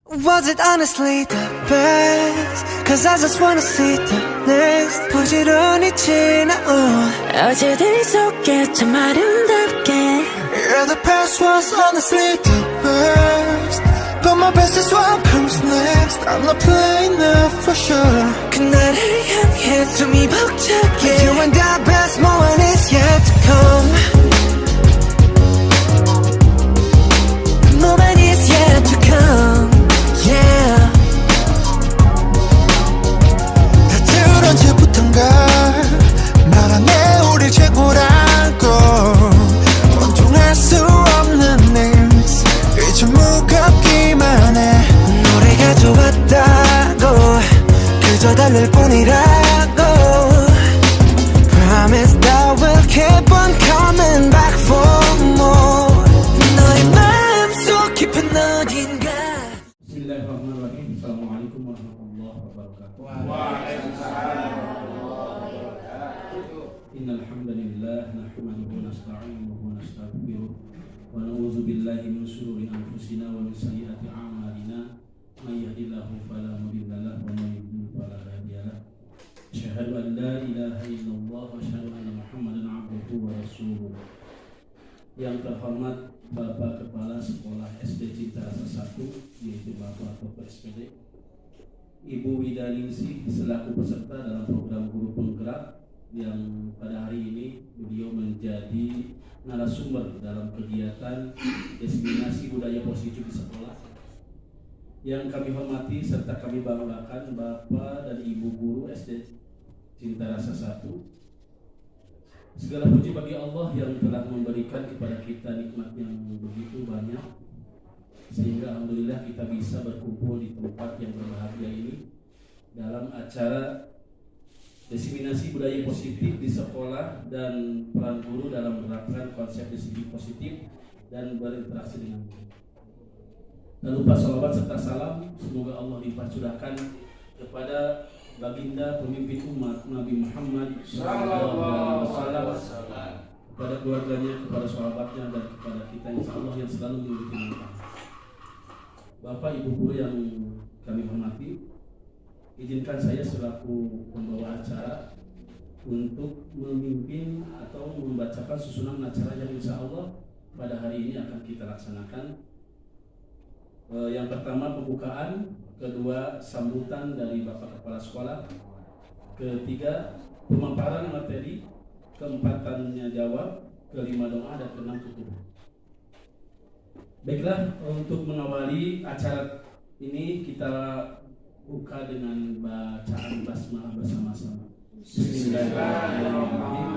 Was it honestly the best? Cause I just wanna see the next 부지런히 지나온 어제들 속에 참 아름답게 Yeah, the past was honestly the best But my best is what comes next I'm not playing now for sure 그날을 향해 숨이 벅차게 You and the best moment is yet to come Moment is yet to come Yeah 다들 언제부턴가 말하네 우리 최고라고 원통할 수 없는 news 이제 무겁기만 해 노래가 좋았다고 그저 달랠 뿐이라고 Promise that we'll keep on coming back for more 너의 마음속 깊은 어딘가 Bismillahirrahmanirrahim. Assalamualaikum warahmatullahi wabarakatuh. Waalaikumsalam warahmatullahi wabarakatuh. Innal hamdalillah nahmaduhu wa nasta'inuhu wa nastaghfiruh wa na'udzu billahi min shururi anfusina wa min sayyiati a'malina. May yahdihillahu fala mudilla lahu wa may yudlil fala hadiya lahu. Asyhadu an la ilaha illallah wa asyhadu anna Muhammadan 'abduhu wa rasuluh. Yang terhormat Bapak Kepala Sekolah SD Cinta Rasa 1, yaitu Bapak Toto SPD, Ibu Widaningsih selaku peserta dalam program Guru Penggerak yang pada hari ini beliau menjadi narasumber dalam kegiatan diseminasi budaya positif di sekolah. Yang kami hormati serta kami banggakan Bapak dan Ibu Guru SD Cinta Rasa 1. Segala puji bagi Allah yang telah memberikan kepada kita nikmat yang begitu banyak, sehingga alhamdulillah kita bisa berkumpul di tempat yang berbahagia ini dalam acara diseminasi budaya positif di sekolah dan peran guru dalam menerapkan konsep disiplin positif dan berinteraksi dengan guru. Dan lupa salawat serta salam semoga Allah limpahcurahkan kepada baginda pemimpin umat Nabi Muhammad SAW, kepada keluarganya, kepada sahabatnya, dan kepada kita insyaallah yang selalu mengikuti mereka. Bapak Ibu guru yang kami hormati, izinkan saya selaku pembawa acara untuk memimpin atau membacakan susunan acara yang insyaallah pada hari ini akan kita laksanakan. Yang pertama pembukaan, kedua sambutan dari Bapak Kepala Sekolah, ketiga pemaparan materi, keempat tanya jawab, kelima doa, dan keenam tutup. Baiklah, untuk mengawali acara ini kita buka dengan bacaan basmalah bersama-sama. Bismillahirrahmanirrahim.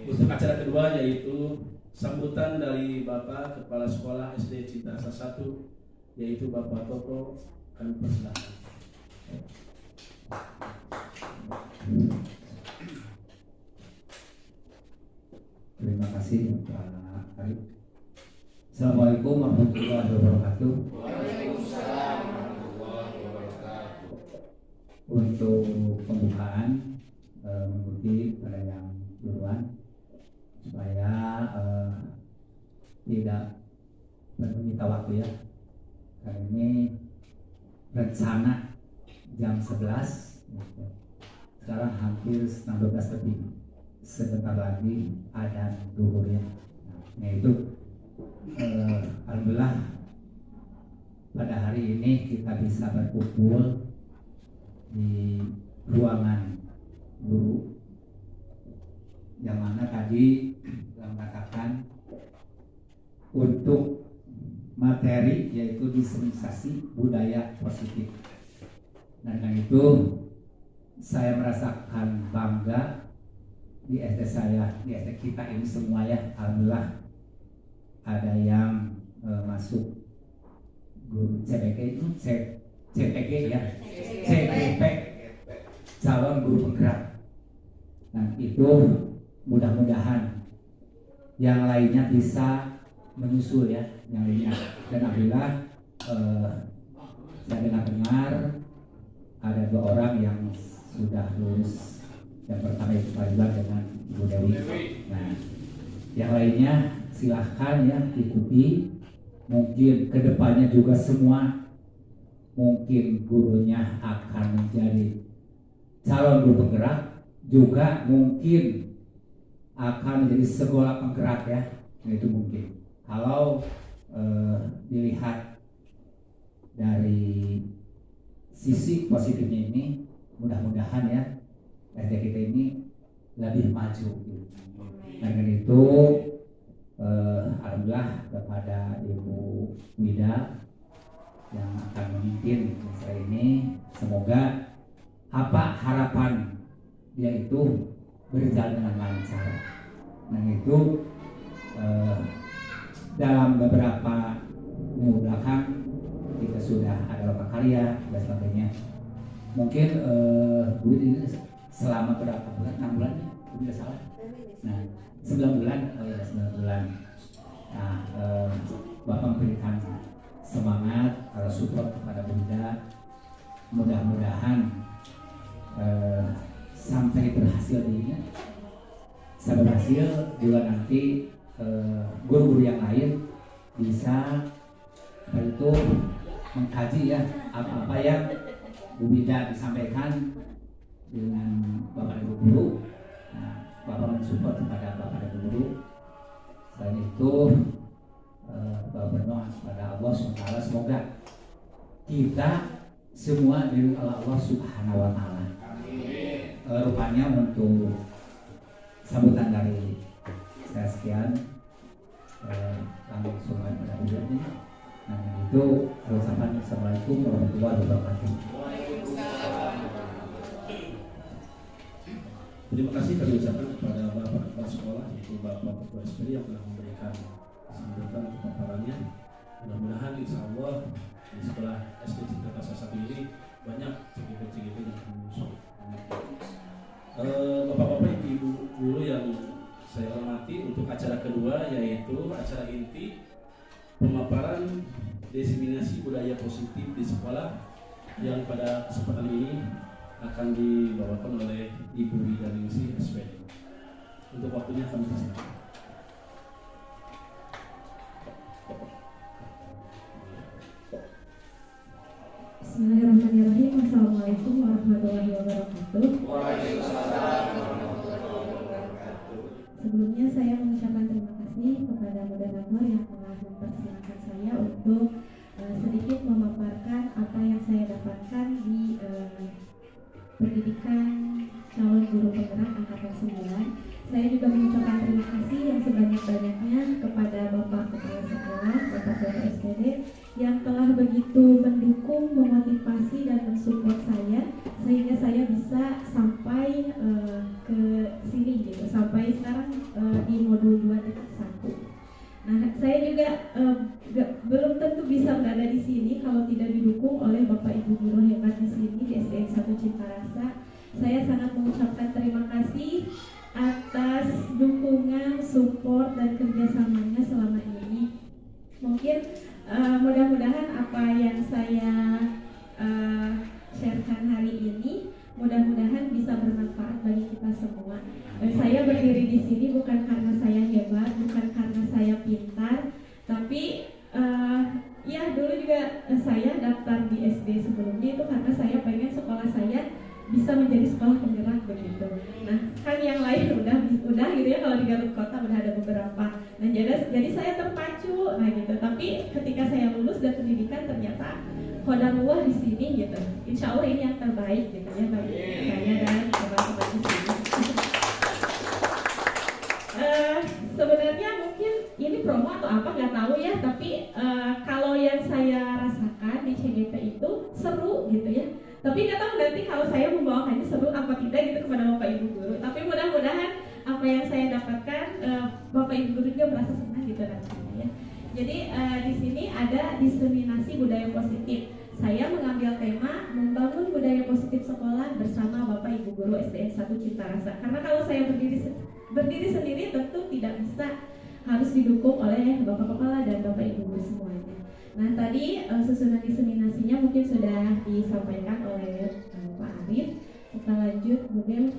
Untuk acara kedua yaitu sambutan dari Bapak Kepala Sekolah SD Cinta Rasa 1, yaitu Bapak Toto. Kami persilakan. Terima kasih Pak Arif. Assalamualaikum warahmatullahi wabarakatuh. Waalaikumsalam warahmatullahi wabarakatuh. Untuk pembukaan mengikuti pada yang duluan supaya tidak menyita waktu ya. Kali ini rencana jam 11, sekarang hampir setengah 12 lebih. Sebentar lagi adzan zuhur ya. Nah itu alhamdulillah pada hari ini kita bisa berkumpul di ruangan guru yang mana tadi telah mengatakan untuk materi yaitu diseminasi budaya positif. Dan dengan itu saya merasakan bangga di SD saya, di SD kita ini semua ya, alhamdulillah ada yang masuk guru CPG itu CPG ya, CPP, calon guru penggerak. Nah itu mudah-mudahan yang lainnya bisa menyusul ya, yang lainnya. Dan alhamdulillah saya dengar ada 2 orang yang sudah lulus. Yang pertama itu Pak Iwan dengan Ibu Dewi. Nah, yang lainnya silahkan ya ikuti. Mungkin kedepannya juga semua mungkin gurunya akan menjadi calon guru penggerak, juga mungkin akan menjadi sekolah penggerak ya, itu mungkin. Kalau dilihat dari sisi positifnya ini, mudah-mudahan ya SD kita ini lebih maju. Nah, dengan itu alhamdulillah kepada Ibu Wida yang akan memimpin saya ini, semoga apa harapan dia itu berjalan dengan lancar. Nah itu dalam beberapa minggu belakang kita sudah ada lomba karya dan sebagainya. Mungkin Bu ini selama berapa bulan? 6 bulan ya? Tidak salah. Nah 9 bulan, 9 bulan. Nah Bapak memberikan semangat, support kepada Bunda. Mudah-mudahan sampai berhasil dirinya, sampai berhasil juga nanti guru-guru yang lain bisa itu mengkaji ya apa-apa yang Bu Bida disampaikan dengan Bapak Ibu guru. Nah, Bapak mensupport kepada Bapak Ibu guru. Selain itu Bapak berdoa kepada Allah SWT, semoga kita semua dari Allah Subhanahu wa Ta'ala. Rupanya untuk sambutan dari saya sekian, kami semua pada bulan. Nah itu ucapan Assalamualaikum warahmatullahi wabarakatuh. Terima kasih kami ucapkan kepada Bapak Kepala Sekolah, yaitu Bapak Ketua SPD yang telah memberikan sambutan untuk paparannya. Mudah-mudahan insya Allah di sekolah SD Cinta Rasa 1 ini banyak cegipet-cegipet yang menyusul. Bapak-bapak, ibu guru yang saya hormati, untuk acara kedua yaitu acara inti pemaparan diseminasi budaya positif di sekolah yang pada kesempatan ini akan dibawakan oleh Ibu Widaningsih SPD. Untuk waktunya kami persilakan. Bismillahirrahmanirrahim. Assalamualaikum warahmatullahi wabarakatuh. Sebelumnya saya mengucapkan terima kasih kepada moderator yang telah mempersilahkan saya untuk sedikit memaparkan apa yang saya dapatkan di pendidikan calon guru penggerak angkatan 9. Saya juga mengucapkan terima kasih yang sebanyak-banyaknya kepada Bapak Kepala Sekolah, Bapak Ketua SPD yang telah begitu mendukung, memotivasi dan mensupport saya sehingga saya bisa sampai ke sini gitu, sampai sekarang di modul 2.1. Nah, saya juga belum tentu bisa berada di sini kalau tidak didukung oleh Bapak Ibu guru hebat di sini di SDN 1 Cinta Rasa. Saya sangat mengucapkan terima kasih atas dukungan, support dan kerjasamanya selama ini. Mungkin mudah-mudahan apa yang saya sharekan hari ini mudah-mudahan bisa bermanfaat bagi kita semua. Saya berdiri di sini bukan karena saya hebat, bukan karena saya pintar, tapi ya dulu juga saya daftar di SD sebelumnya itu karena saya pengen sekolah saya bisa menjadi sekolah penggerak begitu. Nah, kan yang lain udah gitu ya, kalau di Garut Kota udah ada beberapa. Nah, jadi saya terpacu, nah gitu. Tapi ketika saya lulus dan pendidikan ternyata qadarullah di sini gitu. Insya Allah ini yang terbaik gitu ya bagi saya dan teman-teman di sini. Sebenarnya mungkin ini promo atau apa nggak tahu ya, tapi kalau yang saya rasakan di CGP itu seru gitu ya. Tapi nggak tahu nanti kalau saya membawakannya seru apa tidak gitu kepada Bapak Ibu guru. Tapi mudah-mudahan apa yang saya dapatkan Bapak Ibu guru juga merasa senang gitu nantinya ya. Jadi di sini ada diseminasi budaya positif. Saya mengambil tema membangun budaya positif sekolah bersama Bapak Ibu guru SDN 1 Cinta Rasa. Karena kalau saya berdiri sendiri tentu tidak bisa, harus didukung oleh Bapak Kepala dan Bapak Ibu guru semuanya. Nah tadi susunan diseminasinya mungkin sudah disampaikan oleh Pak Arif. Kita lanjut kemudian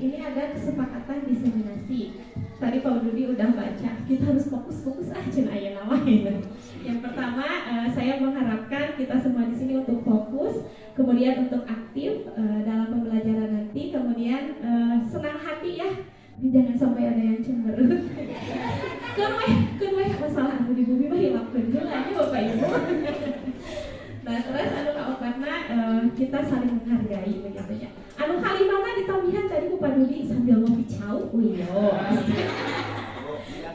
ini ada kesepakatan diseminasi. Tadi Pak Dudi udah baca, kita harus fokus-fokus aja ayat nama ini. Yang pertama saya mengharapkan kemudian untuk aktif dalam pembelajaran nanti, kemudian senang hati ya, jangan sampai ada yang cemberut. Kun weh masalah anu di bumi mah hilangkeun heula nya Bapak Ibu. Nah, terus anu kaopatna kita saling menghargai begitu ya. Anu kalimana ditambihan tadi ku Pak Dudi sambil ngopi cau.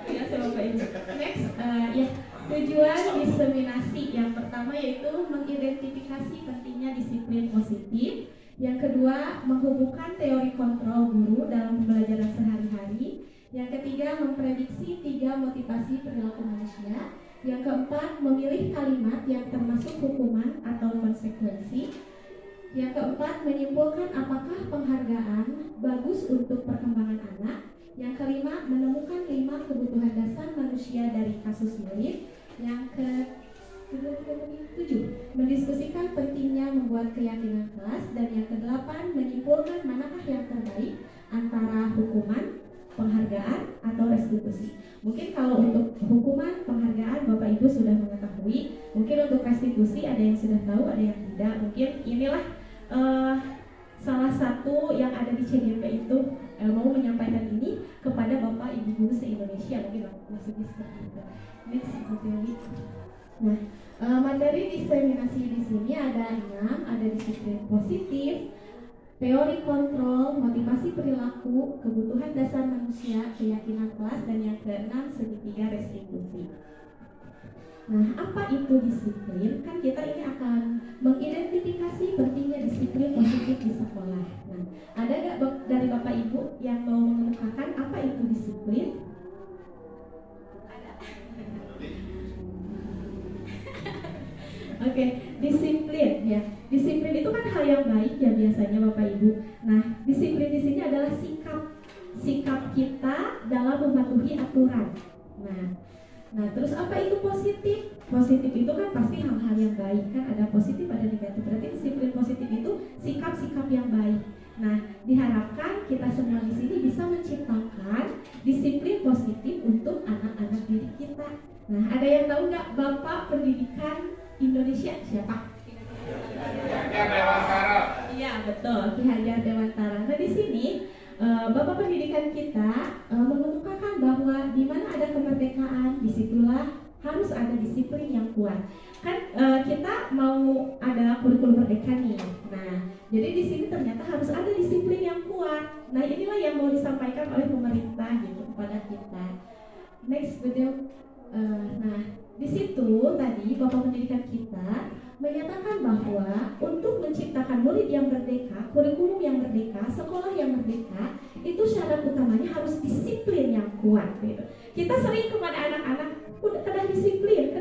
Ya, Bapak Ibu. Next ya, tujuan diseminasi yang pertama yaitu mengidentifikasi pentingnya disiplin positif. Yang kedua, menghubungkan teori kontrol guru dalam pembelajaran sehari-hari. Yang ketiga, memprediksi 3 motivasi perilaku manusia. Yang keempat, memilih kalimat yang termasuk hukuman atau konsekuensi. Yang keempat, menyimpulkan apakah penghargaan bagus untuk perkembangan anak. Yang kelima, menemukan 5 kebutuhan dasar manusia dari kasus murid. Yang ke-7, mendiskusikan pentingnya membuat keyakinan kelas. Dan yang ke-8, menyimpulkan manakah yang terbaik antara hukuman, penghargaan, atau restitusi. Mungkin kalau untuk hukuman, penghargaan Bapak Ibu sudah mengetahui. Mungkin untuk restitusi ada yang sudah tahu, ada yang tidak. Mungkin inilah salah satu yang ada di CGP itu mau menyampaikan ini kepada Bapak Ibu guru se-Indonesia, mungkin maksudnya seperti itu. Next, nah, materi diseminasi di sini ada 6, ada disiplin positif, teori kontrol, motivasi perilaku, kebutuhan dasar manusia, keyakinan kelas, dan yang ke-6 segitiga restitusi. Nah, apa itu disiplin? Kan kita ini akan mengidentifikasi pentingnya disiplin positif di sekolah. Nah, ada nggak dari Bapak Ibu yang mau mengemukakan apa itu disiplin? Ada. Oke, disiplin ya. Disiplin itu kan hal yang baik ya biasanya Bapak Ibu. Nah, disiplin di sini adalah sikap kita dalam mematuhi aturan. Nah, terus apa itu positif? Positif itu kan pasti hal-hal yang baik, kan ada positif, ada negatif. Berarti disiplin positif itu sikap-sikap yang baik. Nah, diharapkan kita semua di sini bisa menciptakan disiplin positif untuk anak-anak didik kita. Nah, ada yang tahu nggak Bapak Pendidikan Indonesia siapa? Iya, betul, Ki Hajar Dewantara. Nah, di sini Bapak Pendidikan kita mengemukakan bahwa di mana ada kemerdekaan, disitulah harus ada disiplin yang kuat. Kan kita mau ada kurikulum merdeka nih. Nah, jadi di sini ternyata harus ada disiplin yang kuat. Nah, inilah yang mau disampaikan oleh pemerintah gitu kepada kita. Next video. Nah, di situ tadi Bapak Pendidikan kita menyatakan bahwa untuk menciptakan murid yang merdeka, kurikulum yang merdeka, sekolah yang merdeka, itu syarat utamanya harus disiplin yang kuat gitu. Kita sering kepada anak-anak, udah kena disiplin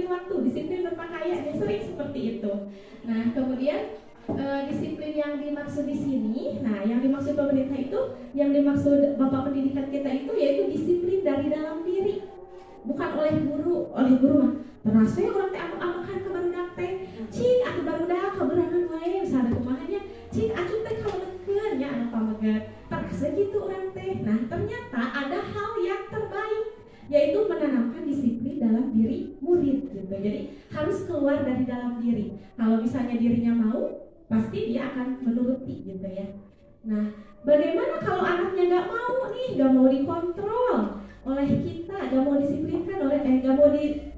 waktu, disiplin berpakaian, sering seperti itu. Nah, kemudian disiplin yang dimaksud di sini, nah yang dimaksud pemerintah itu, yang dimaksud Bapak Pendidikan kita itu yaitu disiplin dari dalam diri, bukan oleh guru mah terasa ya orang teh amak-amakan ke barudak teh, cing atuh barudak kaberangan wae misalnya kumahanya, cing acuh teh kalenkeun nya anu pamegat, terasa gitu orang teh. Nah, ternyata ada hal yang terbaik yaitu menanamkan disiplin dalam diri murid gitu. Jadi harus keluar dari dalam diri. Kalau misalnya dirinya mau, pasti dia akan menuruti gitu ya. Nah, bagaimana kalau anaknya nggak mau nih, nggak mau dikontrol oleh kita, nggak mau disiplinkan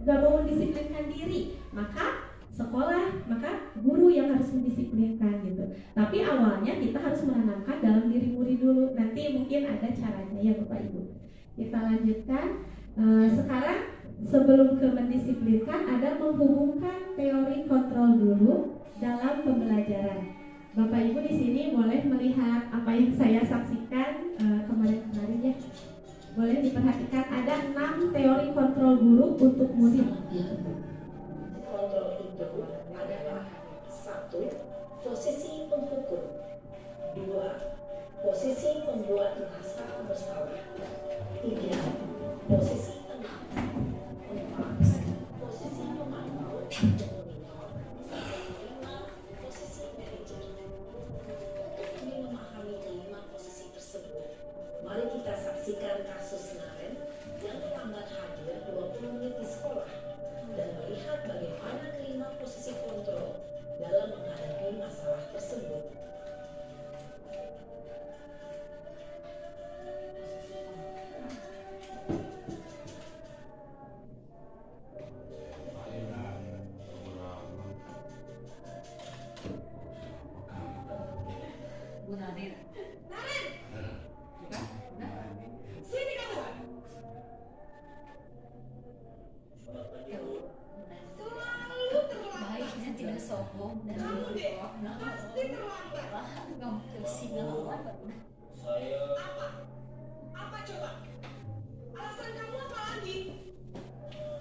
nggak mau mendisiplinkan diri, maka sekolah, maka guru yang harus mendisiplinkan gitu. Tapi awalnya kita harus menanamkan dalam diri murid dulu. Nanti mungkin ada caranya ya Bapak Ibu. Kita lanjutkan. Sekarang sebelum ke mendisiplinkan ada menghubungkan teori kontrol guru dalam pembelajaran. Bapak Ibu di sini boleh melihat apa yang saya saksikan kemarin ya. Boleh diperhatikan ada 6 teori kontrol guru untuk murid. Kontrol itu adalah 1. Posisi penghukum, 2. Posisi pembuat merasa bersalah, 3. Posisi tenang, 4. Posisi pemantau atau monitor, 5. Posisi manajer. Untuk lebih memahami kelima posisi tersebut, mari kita saksikan kasus Naren yang terlambat hadir 20 menit di sekolah dan melihat bagaimana kelima posisi kontrol dalam menghadapi Kamu deh, pasti terlambat. Saya Apa? Apa coba? Alasan kamu apa lagi?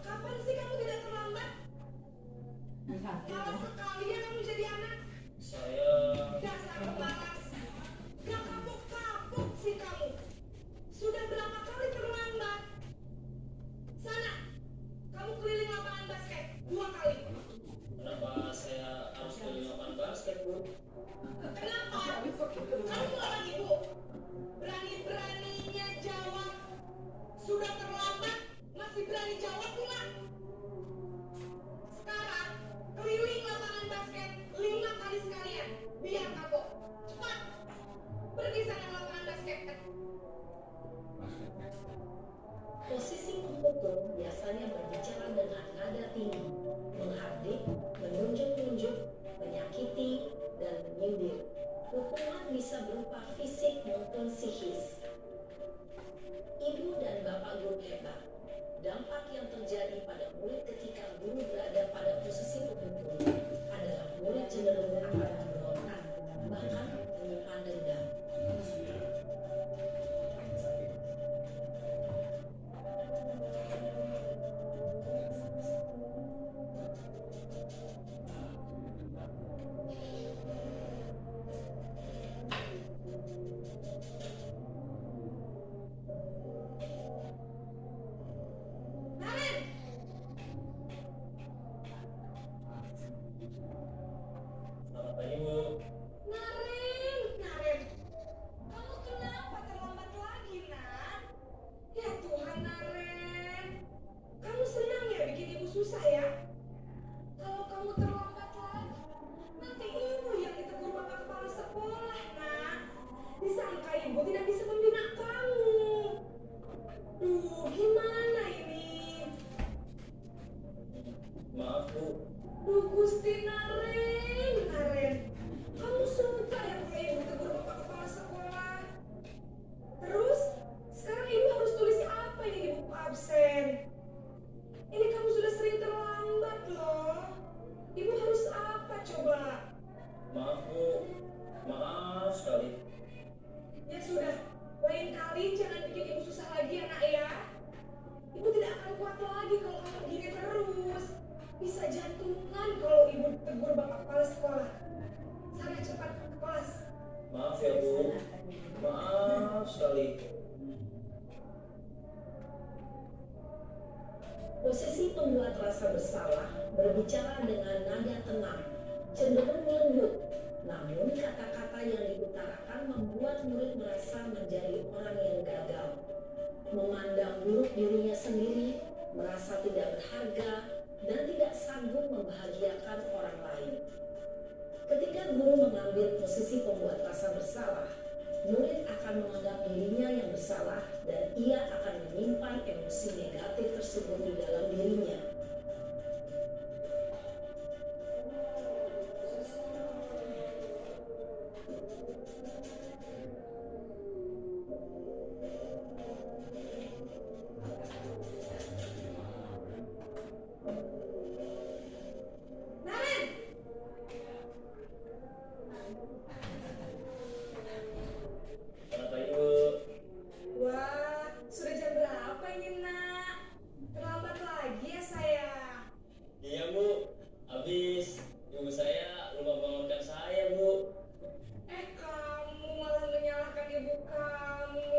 Kapan sih kamu tidak terlambat? Malas sekali ya kamu jadi anak. saya Dasar pemalas. Gak kapok-kapok sih kamu. Sudah berapa kali terlambat? Sana, kamu keliling lapangan basket 2 kali. kenapa saya harus keliling lapangan basket, Bu? Kenapa? Kamu lawan ibu. Berani-beraninya jawab. Sudah terlambat, masih berani jawab pula. Sekarang, keliling lapangan basket 5 kali sekalian. Biar kapok. Cepat. Pergi sana ke lapangan basket. Posisi pemukul biasanya berbicara dengan nada tinggi, menghardik, menunjuk-nunjuk, menyakiti, dan menyindir. Hukuman bisa berupa fisik maupun psikis. Ibu dan bapak guru hebat. Dampak yang terjadi pada murid ketika guru berada pada posisi pemukul adalah murid cenderung akan memberontak, bahkan menyimpan dendam. Naren! Selamat pagi, Bu. Naren! Naren! Kamu kenapa terlambat lagi, Nak? Ya Tuhan, Naren. Kamu senang ya bikin ibu susah ya? Kalau kamu terlambat lagi, nanti ibu yang ditegur bapak kepala sekolah, Nak. Disangka ibu tidak bisa membina kamu. Duh, gimana ini? Maaf, Bu. Duh, Gusti Naren, Naren. Kamu suka ya kalau ibu tegur bapak kepala sekolah? Terus, sekarang ibu harus tulis apa ini di buku absen? Ini kamu sudah sering terlambat loh. Ibu harus apa coba? Maaf, Bu. Maaf sekali. Ya sudah, lain kali jangan bikin ibu susah lagi ya nak ya. Ibu tidak akan kuat lagi kalau kamu begini terus. Bisa jantungan kalau ibu tegur bapak kepala sekolah. Sana cepat ke kelas. Maaf ya, Bu. Maaf sekali. Posisi pembuat rasa bersalah berbicara dengan nada tenang, cenderung lembut. Namun kata-kata yang diutarakan membuat murid merasa menjadi orang yang gagal, memandang buruk dirinya sendiri, merasa tidak berharga, dan tidak sanggup membahagiakan orang lain. Ketika guru mengambil posisi pembuat rasa bersalah, murid akan menganggap dirinya yang bersalah dan ia akan menyimpan emosi negatif tersebut di dalam dirinya. Naren! Selamat pagi, Bu. Wah, sudah jam berapa ini nak? Terlambat lagi ya saya. Iya, Bu. Habis ibu saya lupa bangunkan saya, Bu. Kamu malah menyalahkan ibu kamu.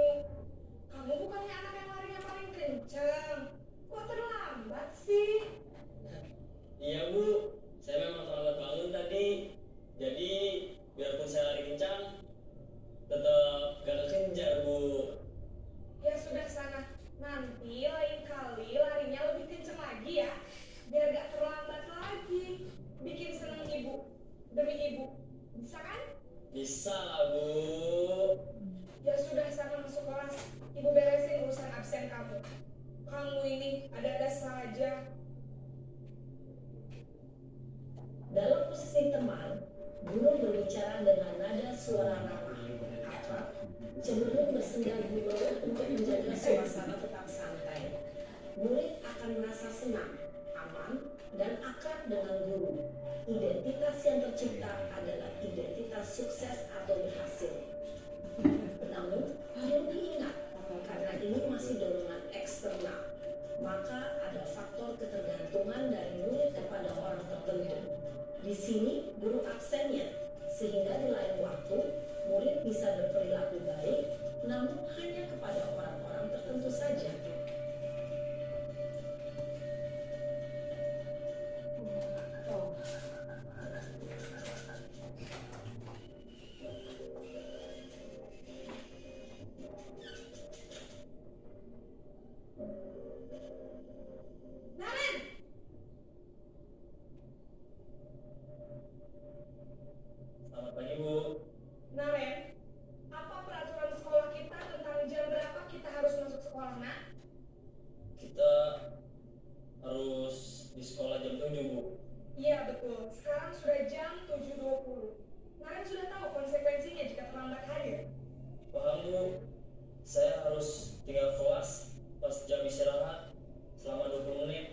Kamu bukannya anak yang larinya paling kencang. Kok terlambat sih? Iya, Bu. Saya memang terlambat bangun tadi. Jadi, biarpun saya lari kencang, tetap gak kekejar, Bu. Ya sudah sana. Nanti lain kali larinya lebih kencang lagi ya. Biar gak terlambat lagi. Bikin seneng ibu. Demi ibu. Bisa kan? Bisa lah, Bu. Ya sudah sana masuk kelas. Ibu beresin urusan absen kamu. Kamu ini ada-ada saja. Dalam posisi teman, guru berbicara dengan nada suara ramah, akrab, cenderung bersenda gurau untuk menjaga suasana tetap santai. Murid akan merasa senang, aman, dan akrab dengan guru. Identitas yang tercipta adalah identitas sukses atau berhasil. Namun, perlu diingat, karena ini masih dorongan eksternal, maka ada faktor ketergantungan dari murid kepada orang tertentu. Di sini, guru absennya, sehingga di lain waktu, murid bisa berperilaku baik, namun hanya kepada orang-orang tertentu saja. Naren! Selamat pagi, Bu. Naren, apa peraturan sekolah kita tentang jam berapa kita harus masuk sekolah, nak? Kita harus di sekolah jam 7, Bu. Iya, betul. Sekarang sudah jam 7.20. Naren sudah tahu konsekuensinya jika terlambat hadir. Paham, Bu. Saya harus tinggal kelas pas jam istirahat selama 20 menit.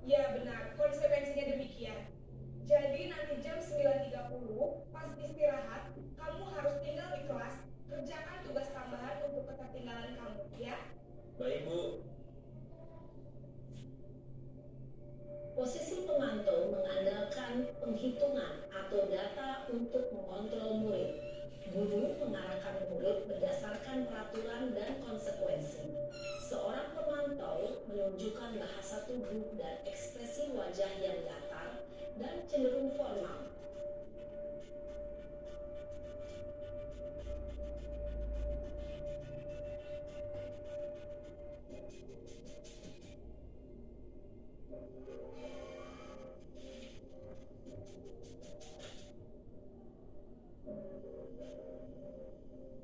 Ya benar, konsekuensinya demikian. Jadi nanti jam 9.30 pas istirahat, kamu harus tinggal di kelas, kerjakan tugas tambahan untuk ketertinggalan kamu, ya? Baik, Bu. Posisi pemantau mengandalkan penghitungan atau data untuk mengontrol murid. Guru mengarahkan murid berdasarkan peraturan dan konsekuensi. Seorang pemantau menunjukkan bahasa tubuh dan ekspresi wajah yang datar dan cenderung formal.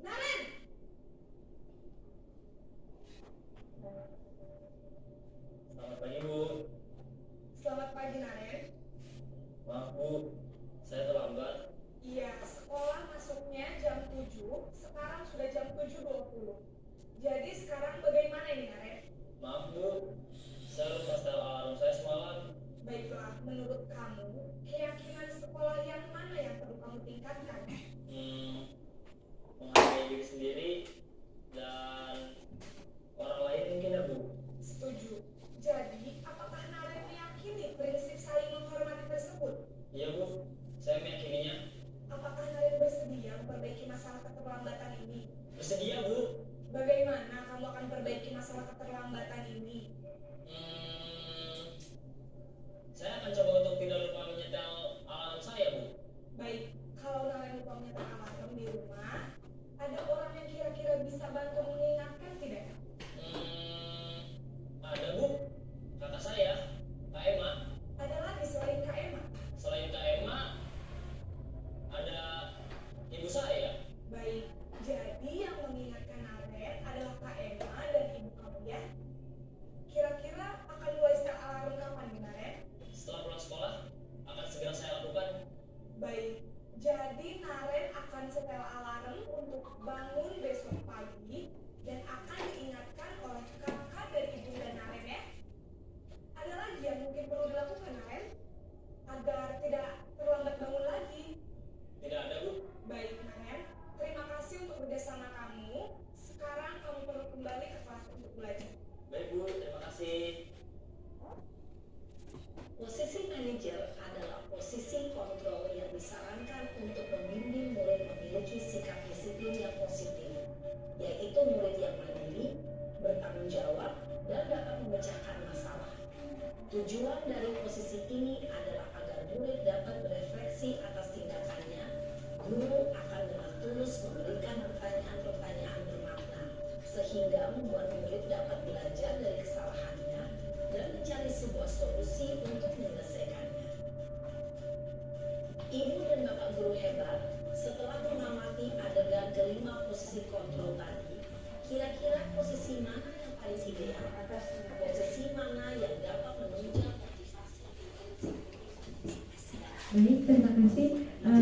Naren! Selamat pagi, Bu. Selamat pagi, Naren. Maaf, Bu. Saya terlambat. Iya, sekolah masuknya jam 7, sekarang sudah jam 7.20. Jadi sekarang bagaimana ini, Naren? Maaf, Bu. Saya lupa setel alarm saya semalam. Baiklah, menurut kamu, keyakinan sekolah yang mana yang perlu kamu tingkatkan? Menghargai diri sendiri dan orang lain mungkin, ya, Bu. Setuju. Jadi, apakah Naren meyakini prinsip saling menghormati tersebut? Iya, Bu. Saya meyakininya. Apakah Naren bersedia memperbaiki masalah keterlambatan ini? Bersedia, Bu. Bagaimana kamu akan perbaiki masalah keterlambatan ini? Saya akan coba untuk tidak lupa menyetel alarm saya, Bu. Baik, kalau Naren lupa menyetel alarm di rumah, ada orang yang kira-kira bisa bantu mengingatkan tidak? Ada, Bu. Kata saya, Kak Emma. Ada lagi selain Kak Emma? Selain Kak Emma, ada ibu saya. Baik, jadi yang mengingatkan Naren adalah Kak Emma dan ibu kamu, ya? Kira-kira akan mulai setel alarm kapan nih, Naren? Setelah pulang sekolah, akan segera saya lakukan. Baik, jadi Naren akan setel alarm untuk bangun besok pagi dan akan diingatkan oleh kakak dan ibu dan Naren, ya? Ada lagi yang mungkin perlu dilakukan, Naren? Agar tidak terlambat bangun lagi. Tidak ada, Bu. Baik, Naren. Terima kasih untuk kerjasama kamu. Sekarang kamu perlu kembali ke kelas untuk belajar. Baik, Bu. Terima kasih. Posisi manajer adalah posisi kontrol yang disarankan untuk membimbing murid memiliki sikap disiplin yang positif, yaitu murid yang mandiri, bertanggung jawab, dan dapat memecahkan masalah. Tujuan dari posisi ini adalah agar murid dapat berefleksi atas tindakannya. Guru akan dengan tulus memberikan pertanyaan-pertanyaan bermakna, sehingga membuat murid dapat belajar dari kesalahannya dan mencari sebuah solusi untuk menyelesaikannya. Ibu dan Bapak guru hebat, setelah mengamati adegan kelima posisi kontrol tadi, kira-kira posisi mana yang paling ideal? Posisi mana yang dapat menunjang motivasi? Baik, terima kasih.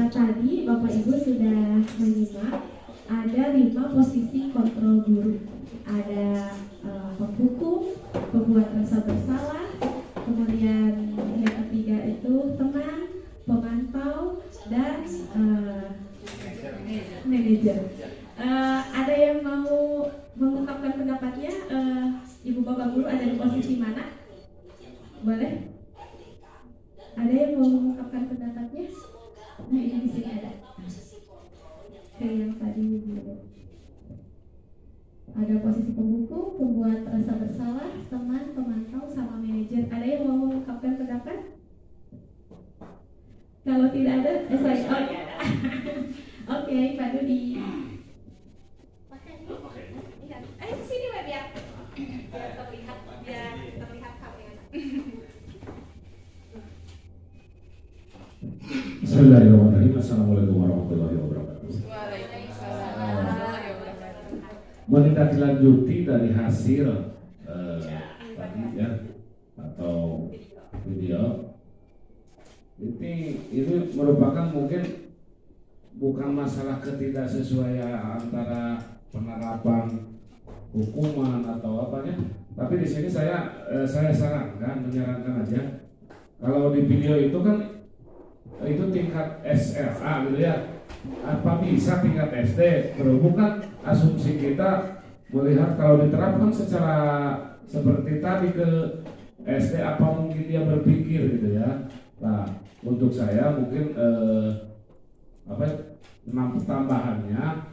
Tadi Bapak Ibu sudah menyimak ada 5 posisi kontrol guru. Ada penghukum, pembuat rasa bersalah, kemudian yang ketiga itu teman, pemantau, ada di posisi mana? Boleh? Ada yang mau mengungkapkan pendapatnya? Nah, ini di sini ada. Kayak yang tadi dulu. Ada posisi pembuku, pembuat rasa bersalah, teman, pemantau, sama manajer. Ada yang mau mengungkapkan pendapat? Kalau tidak ada, saya oh ya ada. Oke, Pak Dudi. Sini Mbak biar terlihat kamera. Bismillahirrahmanirrahim. Assalamualaikum warahmatullahi wabarakatuh. Menindaklanjuti dari hasil tadi ya atau video ini merupakan mungkin bukan masalah ketidaksesuaian antara penerapan hukuman atau apa ya, tapi di sini saya menyarankan aja kalau di video itu kan itu tingkat SMA gitu ya, apa bisa tingkat SD, berhubung kan asumsi kita melihat kalau diterapkan secara seperti tadi ke SD apa mungkin dia berpikir gitu ya. Nah untuk saya mungkin tambahannya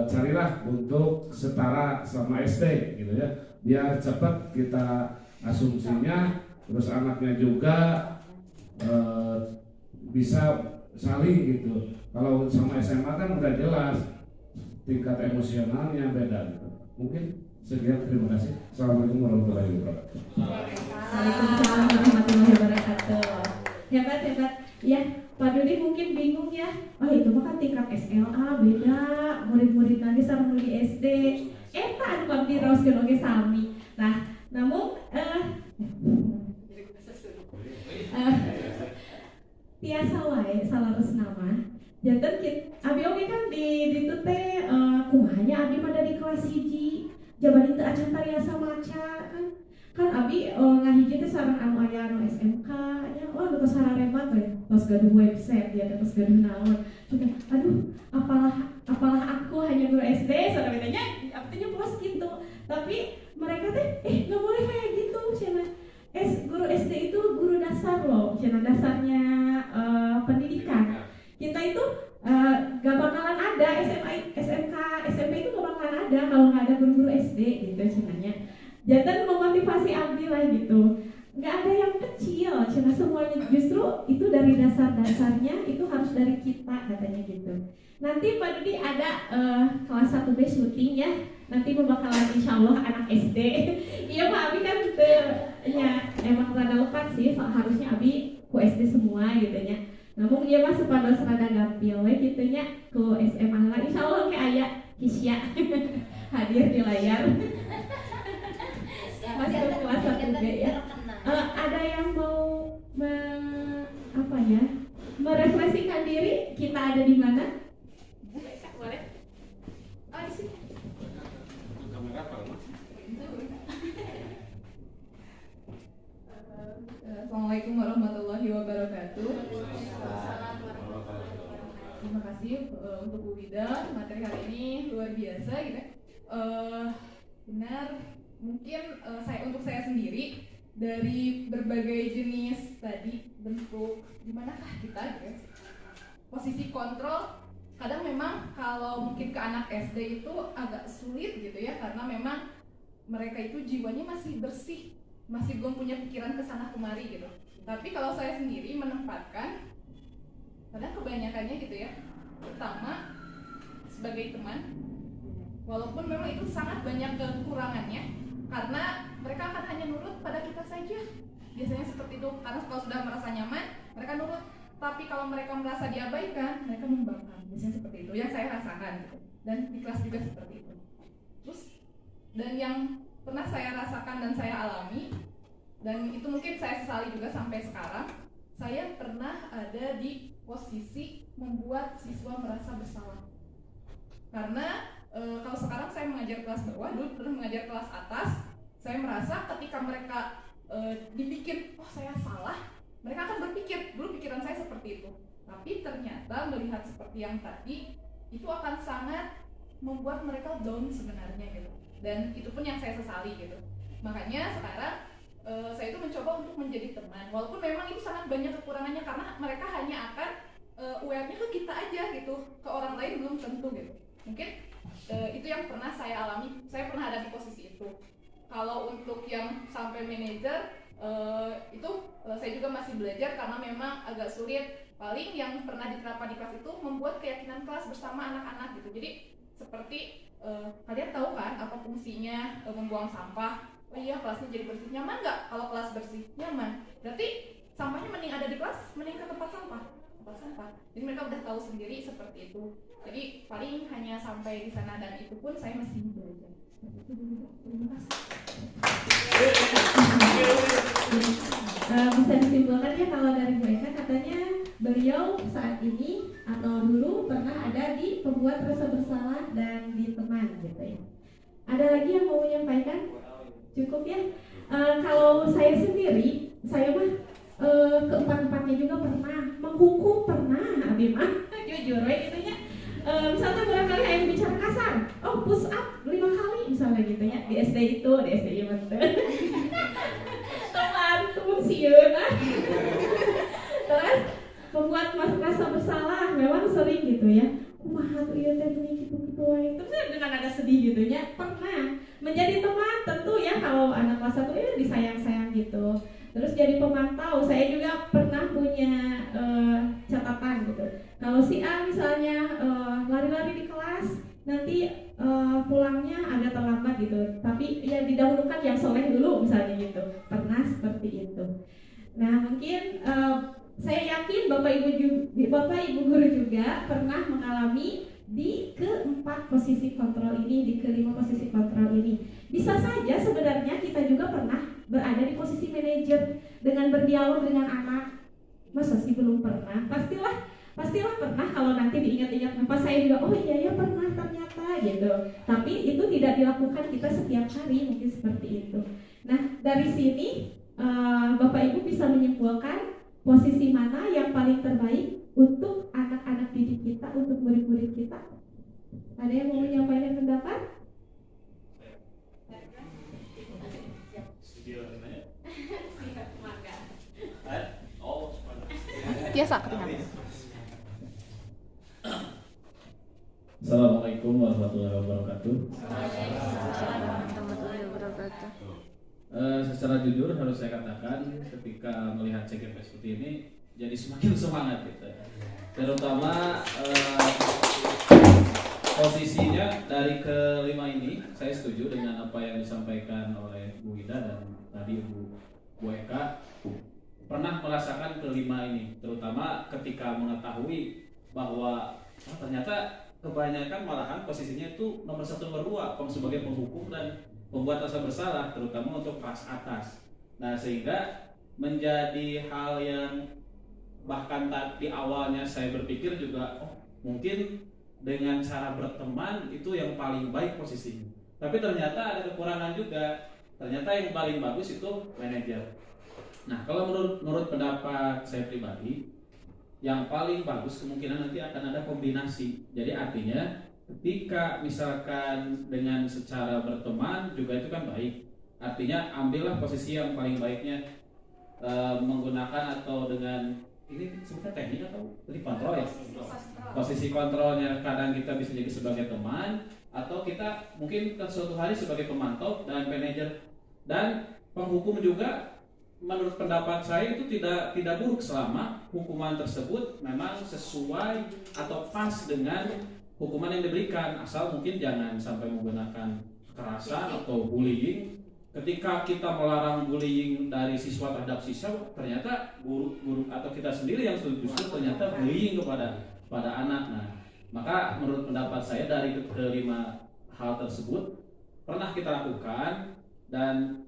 carilah untuk setara sama SD gitu ya, biar cepat kita asumsinya, terus anaknya juga bisa saling gitu. Kalau sama SMA kan udah jelas tingkat emosionalnya beda gitu. Mungkin sekian, terima kasih. Assalamualaikum warahmatullahi wabarakatuh. Waalaikumsalam warahmatullahi wabarakatuh. Hebat. Ya, Pak Dudi mungkin bingung ya. Oh itu mah kan tingkat SLA beda, murid-murid nanti sama murid SD. Eta anu abdi raoskeun oge sami. Nah, namun tiasa wae salaresna mah. Janten abi oge kan di ditu teh kumahanya abi mah dari kelas 1. Jaman teu acan tariasa maca kan abi ngahiji teh sareng anu aya anu SMK nya anu tos sararema teh tos gaduh website ya tos gaduh naon. Aduh, apalah aku hanya guru SD saudara tanya artinya bos gitu. Tapi mereka teh enggak boleh kayak gitu cenah. Guru SD itu guru dasar loh, cenah dasarnya pendidikan. Kita itu gak bakalan ada SMA, SMK, SMP itu gak bakalan ada kalau nggak ada guru-guru SD gitu cenahnya. Jangan memotivasi abdi lah gitu. Nggak ada yang kecil, cenah semuanya justru itu dari dasar-dasarnya itu harus dari kita katanya gitu. Nanti Pak Dudi ada kelas 1B syuting ya. Nanti bakalan insyaallah anak SD. Iya Pak Abi kan ya emang rada lepas sih, harusnya Abi ku SD semua gitu nya. Namun dia mah supados rada gampil we kitu nya ku SMA lah. Insyaallah ke aya Kisya hadir di layar. Masuk kelas 1B ya. Ada yang mau merefleksikan diri kita ada di mana? Boleh? Oh di sini. Assalamualaikum warahmatullahi wabarakatuh. Terima kasih untuk Bu Wida, materi hari ini luar biasa gitu. Benar, mungkin untuk saya sendiri dari berbagai jenis tadi bentuk dimanakah kita gitu, posisi kontrol kadang memang kalau mungkin ke anak SD itu agak sulit gitu ya, karena memang mereka itu jiwanya masih bersih, masih belum punya pikiran kesana kemari gitu. Tapi kalau saya sendiri menempatkan, kadang kebanyakannya gitu ya, pertama sebagai teman, walaupun memang itu sangat banyak kekurangannya, karena mereka akan hanya nurut pada kita saja. Biasanya seperti itu, karena kalau sudah merasa nyaman, mereka nurut. Tapi kalau mereka merasa diabaikan, mereka membangkang. Biasanya seperti itu, yang saya rasakan gitu. Dan di kelas juga seperti itu. Terus, dan yang pernah saya rasakan dan saya alami, dan itu mungkin saya sesali juga sampai sekarang, saya pernah ada di posisi membuat siswa merasa bersalah. Karena kalau sekarang saya mengajar kelas bawah, dulu pernah mengajar kelas atas, saya merasa ketika mereka dibikin, oh saya salah, mereka akan berpikir, dulu pikiran saya seperti itu. Tapi ternyata melihat seperti yang tadi, itu akan sangat membuat mereka down sebenarnya gitu. Dan itu pun yang saya sesali gitu. Makanya sekarang saya itu mencoba untuk menjadi teman, walaupun memang itu sangat banyak kekurangannya karena mereka hanya akan aware-nya ke kita aja gitu, ke orang lain belum tentu gitu. Mungkin itu yang pernah saya alami, saya pernah ada di posisi itu. Kalau untuk yang sampai manajer itu saya juga masih belajar karena memang agak sulit. Paling yang pernah diterapkan di kelas itu membuat keyakinan kelas bersama anak-anak gitu. Jadi seperti kalian tahu kan apa fungsinya membuang sampah? Oh iya, kelasnya jadi bersih. Nyaman nggak kalau kelas bersih? Nyaman. Berarti sampahnya mending ada di kelas, mending ke tempat sampah. Jadi mereka udah tahu sendiri seperti itu. Jadi paling hanya sampai di sana, dan itu pun saya masih belajar. Terima kasih. Bisa disimpulkan ya kalau dari Bu Eka, katanya beliau saat ini atau dulu pernah ada di pembuat rasa bersalah dan di teman gitu ya. Ada lagi yang mau menyampaikan? Cukup ya. Kalau saya sendiri, saya mah keempat-empatnya juga pernah menghukum, pernah Abimah jujur gitu ya. Misalnya barangkali yang bicara kasar, oh push up 5 kali misalnya gitu ya, di SD itu, di SD ya betul. Teman siun terus membuat rasa bersalah memang sering gitu ya. Kumaha tuh ieu teh gitu wae. Terus dengan ada sedih gitu ya. Pernah menjadi teman tentu ya, kalau anak kelas 1 disayang-sayang gitu. Terus jadi pemantau, saya juga pernah punya catatan gitu. Kalau si A misalnya lari-lari di kelas, nanti pulangnya agak terlambat gitu. Tapi ya didahulukan yang soleh dulu misalnya gitu. Pernah seperti itu. Nah mungkin saya yakin Bapak Ibu guru juga pernah mengalami di keempat posisi kontrol ini, di kelima posisi kontrol ini. Bisa saja sebenarnya kita juga pernah berada di posisi manajer dengan berdialog dengan anak. Masa sih belum pernah? Pastilah pernah. Kalau nanti diingat-ingat, pas saya juga, oh iya ya pernah ternyata gitu. Tapi itu tidak dilakukan kita setiap hari, mungkin seperti itu. Nah dari sini Bapak Ibu bisa menyimpulkan posisi mana yang paling terbaik untuk anak-anak didik kita, untuk murid-murid kita. Ada yang mau menyampaikan pendapat? Biasa. Assalamualaikum warahmatullahi wabarakatuh. Secara jujur harus saya katakan, ketika melihat CGP seperti ini jadi semakin semangat gitu. Terutama posisinya dari kelima ini, saya setuju dengan apa yang disampaikan oleh Bu Ida dan tadi Bu Eka. Pernah merasakan kelima ini, terutama ketika mengetahui bahwa ternyata kebanyakan malahan posisinya itu nomor 1 nomor 2 sebagai penghukum dan membuat rasa bersalah, terutama untuk kelas atas. Nah sehingga menjadi hal yang bahkan di awalnya saya berpikir juga, mungkin dengan cara berteman itu yang paling baik posisinya. Tapi ternyata ada kekurangan juga. Ternyata yang paling bagus itu manajer. Nah kalau menurut pendapat saya pribadi, yang paling bagus kemungkinan nanti akan ada kombinasi. Jadi artinya ketika misalkan dengan secara berteman juga itu kan baik. Artinya ambillah posisi yang paling baiknya, menggunakan atau dengan ini sebenarnya teknik atau tadi kontrol ya. Posisi kontrolnya kadang kita bisa jadi sebagai teman, atau kita mungkin suatu hari sebagai pemantau dan manajer. Dan penghukum juga menurut pendapat saya itu tidak buruk selama hukuman tersebut memang sesuai atau pas dengan hukuman yang diberikan, asal mungkin jangan sampai menggunakan kekerasan atau bullying. Ketika kita melarang bullying dari siswa terhadap siswa, ternyata guru atau kita sendiri yang justru ternyata bullying kepada anak. Nah, maka menurut pendapat saya dari kelima hal tersebut pernah kita lakukan dan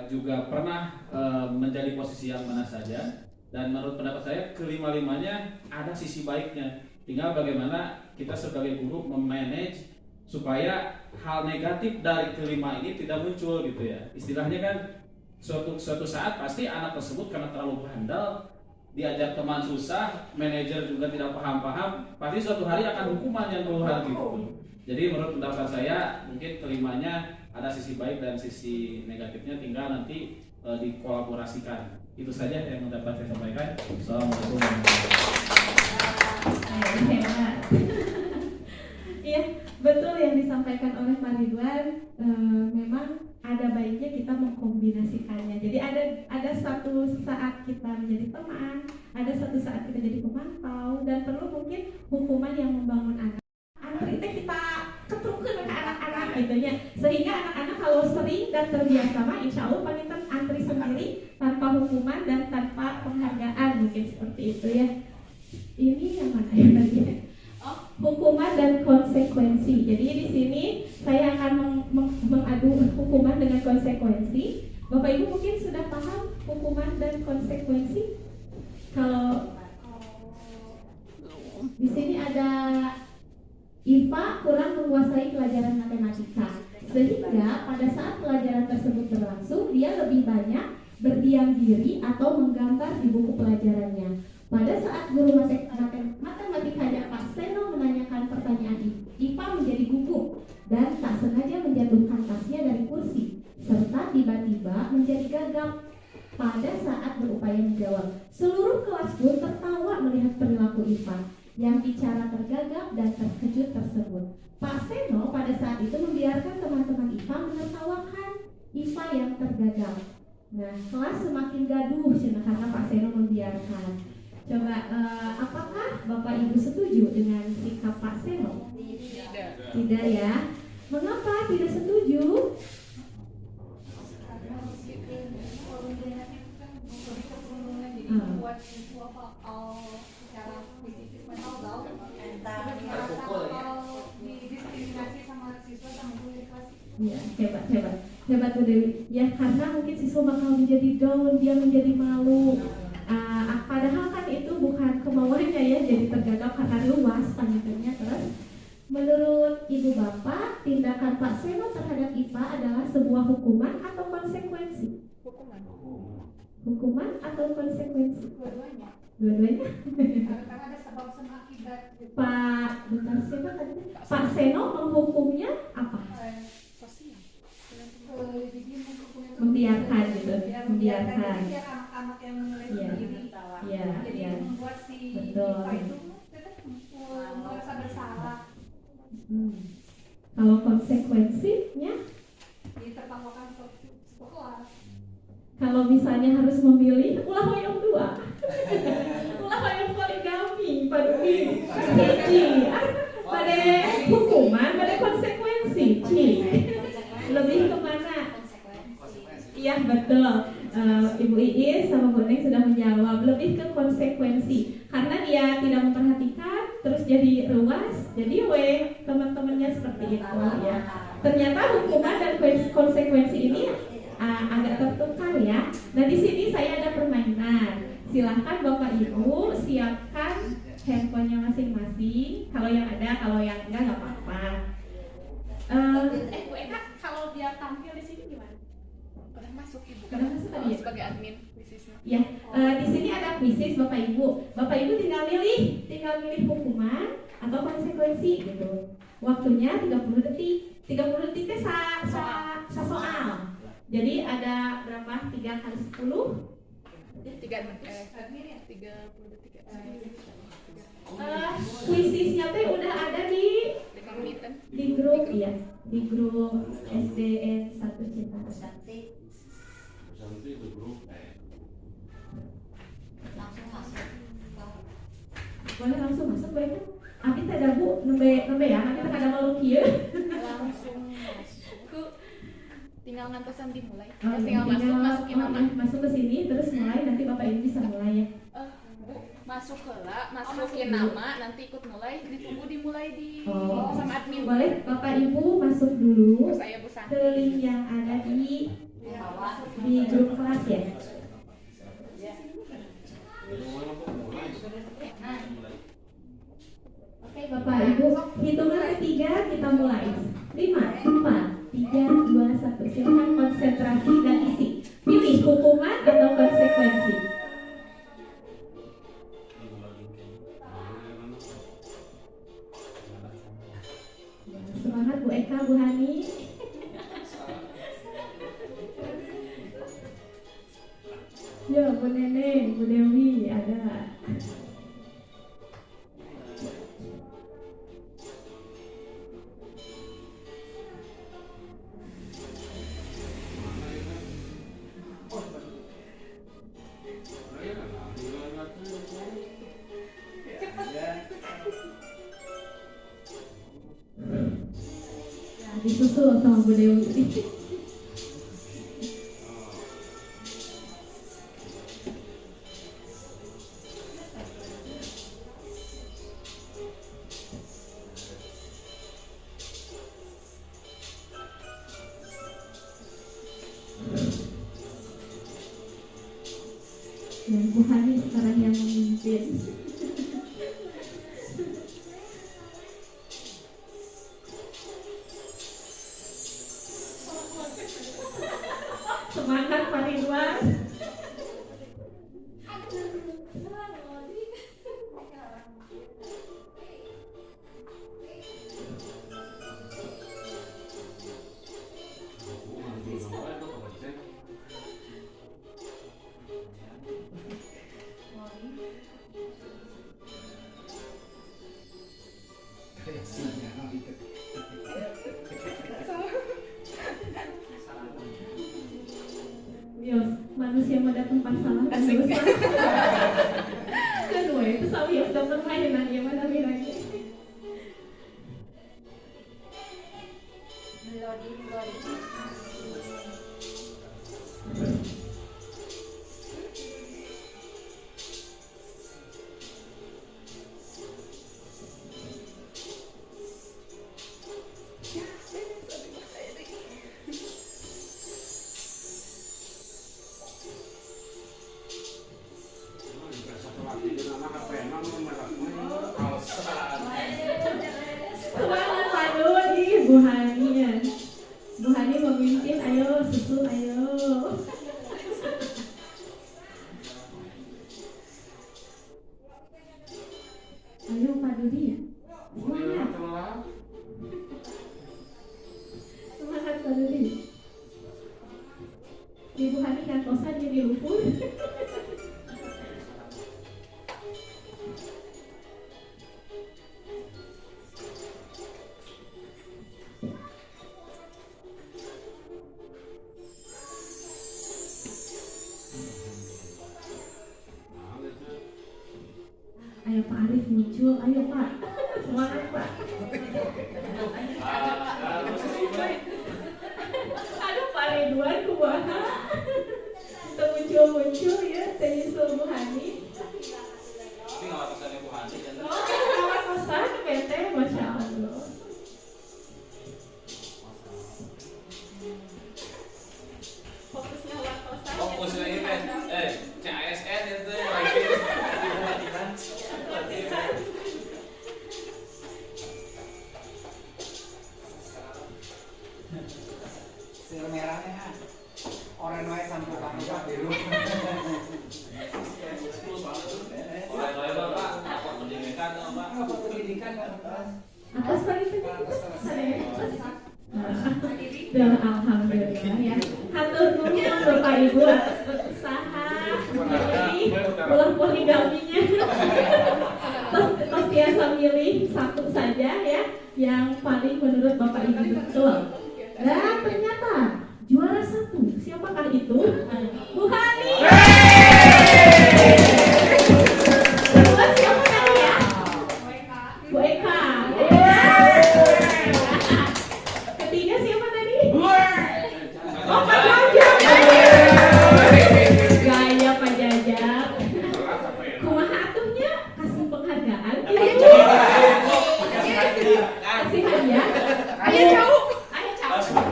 juga pernah menjadi posisi yang mana saja. Dan menurut pendapat saya kelima-limanya ada sisi baiknya. Tinggal bagaimana kita sebagai guru memanage supaya hal negatif dari kelima ini tidak muncul gitu ya. Istilahnya kan suatu saat pasti anak tersebut karena terlalu bandel, diajar teman susah, manajer juga tidak paham-paham, pasti suatu hari akan hukuman yang keluar gitu. Jadi menurut pendapat saya mungkin kelimanya ada sisi baik dan sisi negatifnya, tinggal nanti dikolaborasikan. Itu saja yang dapat saya sampaikan. Assalamualaikum warahmatullahi wabarakatuh. Iya, betul yang disampaikan oleh Pak Ridwan. Memang ada baiknya kita mengkombinasikannya. Jadi ada satu saat kita menjadi teman, ada satu saat kita jadi pemantau, dan perlu mungkin hukuman yang membangun anak. Anak itu kita keturunan ke anak-anak gitu ya, sehingga anak-anak kalau sering dan terbiasa mah insya Allah pangitan antri sendiri tanpa hukuman dan tanpa penghargaan, mungkin seperti itu ya. Ini yang mana ya tadi? Hukuman dan konsekuensi. Jadi di sini saya akan mengadu hukuman dengan konsekuensi. Bapak Ibu mungkin sudah paham hukuman dan konsekuensi? Kalau di sini ada IPA kurang menguasai pelajaran matematika, sehingga pada saat pelajaran tersebut berlangsung dia lebih banyak berdiam diri atau menggambar di buku pelajarannya. Pada saat guru matematikanya Pak Seno menanyakan pertanyaan IPA menjadi gugup dan tak sengaja menjatuhkan tasnya dari kursi, serta tiba-tiba menjadi gagap pada saat berupaya menjawab. Seluruh kelas pun tertawa melihat perilaku IPA yang bicara tergagap dan terkejut tersebut. Pak Seno pada saat itu membiarkan teman-teman IPA menertawakan IPA yang tergagap. Nah, kelas semakin gaduh karena Pak Seno membiarkan. Coba, apakah Bapak Ibu setuju dengan sikap Pak Seno? Tidak ya. Mengapa tidak setuju? Buat siswa secara fisik mental kalau didiskriminasi sama siswa sama guru di kelas. Ya, hebat Bu Dewi. Ya, karena mungkin siswa bakal menjadi down, dia menjadi malu. Padahal kan itu bukan kemauannya ya, jadi tergagap karena luas panjangnya. Terus menurut Ibu Bapak, tindakan Pak Seno terhadap IPA adalah sebuah hukuman atau konsekuensi? Hukuman atau konsekuensi? Dua-duanya. Karena ada sebab sama akibat. Pak Seno menghukumnya apa? Sosial. Membiarkan gitu, membiarkan. Jadi biar anak-anak yang menilai sendiri. Jadi membuat si IPA itu merasa bersalah. Kalau konsekuensinya? Ditertawakan sekolah. Kalau misalnya harus memilih, ulah hoyong 2. Ulah hoyong poligami, padui, pada hukuman, pada konsekuensi, lebih kemana? Iya betul, Ibu Iis sama Bu Neng sudah menjawab, lebih ke konsekuensi. Karena dia tidak memperhatikan, terus jadi ruas, jadi teman-temannya seperti itu ya. Ternyata hukuman dan konsekuensi ini agak tertukar ya. Nah di sini saya ada permainan. Silahkan Bapak Ibu siapkan handphonenya masing-masing. Kalau yang ada, kalau yang enggak nggak apa-apa. Bu Eka, kalau dia tampil di sini gimana? Udah masuk Ibu. Udah masuk tadi ya? Sebagai admin kuisisnya. Ya, di sini ada kuisis Bapak Ibu. Bapak Ibu tinggal milih hukuman atau konsekuensi gitu. Waktunya 30 detik. 30 detiknya soal. Jadi ada berapa? 3 kali 10? 30 detik ya. Kuisisnya teh udah ada di grup ya, di grup SDN 1 Citarum. Boleh langsung masuk Bu Eka? Abi teh ada Bu, nembe ya, nanti ada malu kieu. Langsung masuk. Tinggal ngantosan dimulai. Oh, Tinggal masukin nama. Masuk ke sini terus mulai, nanti Bapak Ibu bisa mulai ya. Bu, masuk heula, masukin nama, nanti ikut mulai, ditunggu dimulai di sama admin. Boleh Bapak Ibu masuk dulu Saya Bu Santi. ke link yang ada di grup kelas ya. Oke Bapak Ibu, hitungan ketiga kita mulai. 5, 4, 3, 2, 1. Silakan konsentrasi dan isi. Pilih hukuman atau konsekuensi. Semangat Bu Eka, Bu Hani. Ya, Bu Neneng, Bu Dewi ada. Ya, disusul sama Bu Dewi. Dan Bu Hani sekarang yang memimpin. Semangat Pak Ridwan. Yos, manusia pada tempat salah kan dosa. Kedua itu sama Yos dan permainan yang mana bilangnya. Semangat Pak Dodi, Bu Hani ya. Bu Hani memimpin, ayo susul, ayo. Ayo Pak Dodi ya. Semangat. Semangat Pak Dodi. Ibu Hani kan kosan jadi lumpur. Ayo Pak Arif muncul, ayo Pak. Semangat Pak. Aduh Pak Ridwan kumaha. Kita muncul ya, tadi Bu Hani. Tapi ngawat kosannya Bu Hani kan? Oh, ngawat kosan PT, Masya Allah. Fokus ngawat kosan. Fokusnya ini CASN itu Sir merahnya orang wae sampo kamu biru. Oleh Bapak, apa pendidikan Bapak? Apa pendidikan Atas Pak itu dan alhamdulillah ya. Hatur nuhun Bapak Ibu atas usaha ulah poligaminya. Terus biasa milih satu saja ya yang paling menurut Bapak Ibu betul. Dan ternyata juara satu, siapakah itu? Bu Hani. Kedua siapa tadi ya? Bu Eka. Ketiga siapa tadi? Oh Pak Jajab. Gaya Pak Jajab. Kumaha atuhnya kasih penghargaan. Kasih hadiah. Ayo jauh.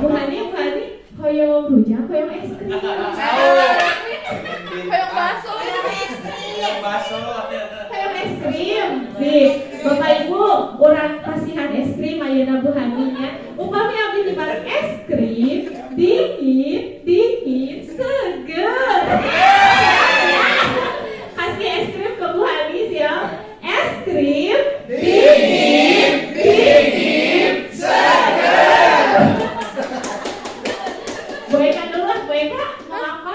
Bu Hani, hoyong rujak, hoyong es krim. Hoyong bakso. Hoyong es krim. Sip, Bapak Ibu, orang kasihan es krim ayeuna Bu Haninya. Upami abdi dibalik es krim, dingin, seger. Kasih es krim ke Bu Hani siap. Es krim, dingin, seger. Bu Eka dulu, Bu Eka mau apa?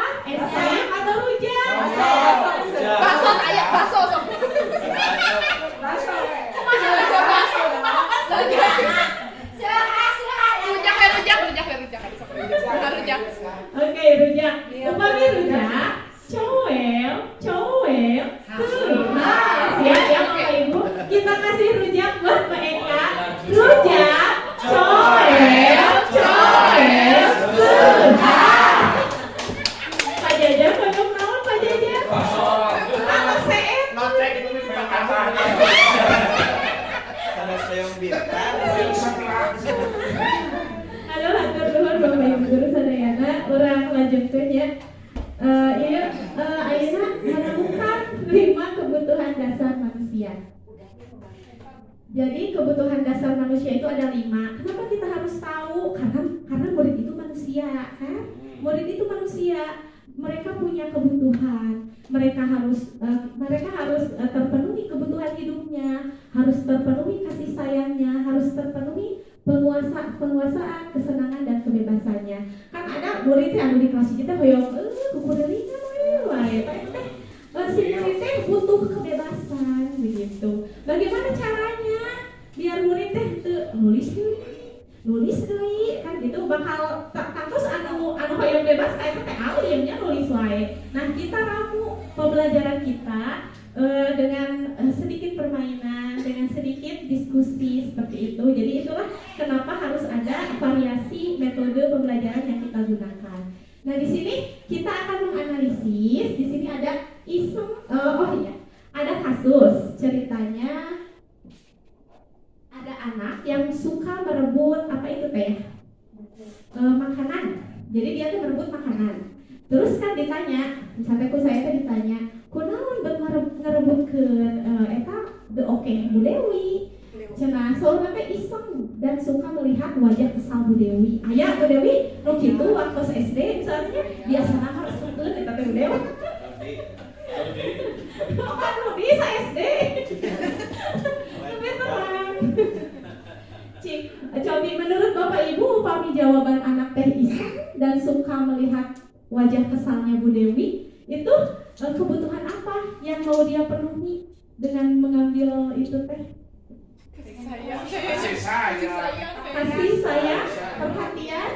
Ayeuna menemukan 5 kebutuhan dasar manusia. Jadi kebutuhan dasar manusia itu ada 5. Kenapa kita harus tahu? Karena murid itu manusia, kan? Murid itu manusia. Mereka punya kebutuhan. Mereka harus terpenuhi kebutuhan hidupnya, harus terpenuhi kasih sayangnya, harus terpenuhi penguasaan, kesenangan dan kebebasannya. Kan ada murid yang di kelas kita hoyong kukudelingan wae. Si murid teh butuh kebebasan begitu. Bagaimana caranya biar murid teh nulis deui kan gitu bakal kampus anu hoyong bebas kayak teh alimnya nulis wae. Nah, kita ramu pembelajaran kita dengan sedikit permainan, dengan sedikit diskusi seperti itu. Jadi itulah kenapa harus ada variasi metode pembelajaran yang kita gunakan. Nah, di sini kita akan menganalisis. Di sini ada ada kasus ceritanya. Ada anak yang suka merebut apa itu teh? Makanan. Jadi dia tuh merebut makanan. Terus kan ditanya, misalnya saya teh ditanya, kunaon bet ngarebutkeun eta the oke Bu Dewi. Cenah saurna teh iseng dan suka melihat wajah kesal Bu Dewi. Aya Bu Dewi nu kitu waktu SD misalnya biasana harus seukeun eta teh Bu Dewi. Kan nu bisa SD. Tapi terang. Cik, cobi menurut Bapak Ibu upami jawaban anak teh iseng dan suka melihat wajah kesalnya Bu Dewi itu kebutuhan apa yang mau dia penuhi dengan mengambil itu teh? Kasih sayang, perhatian.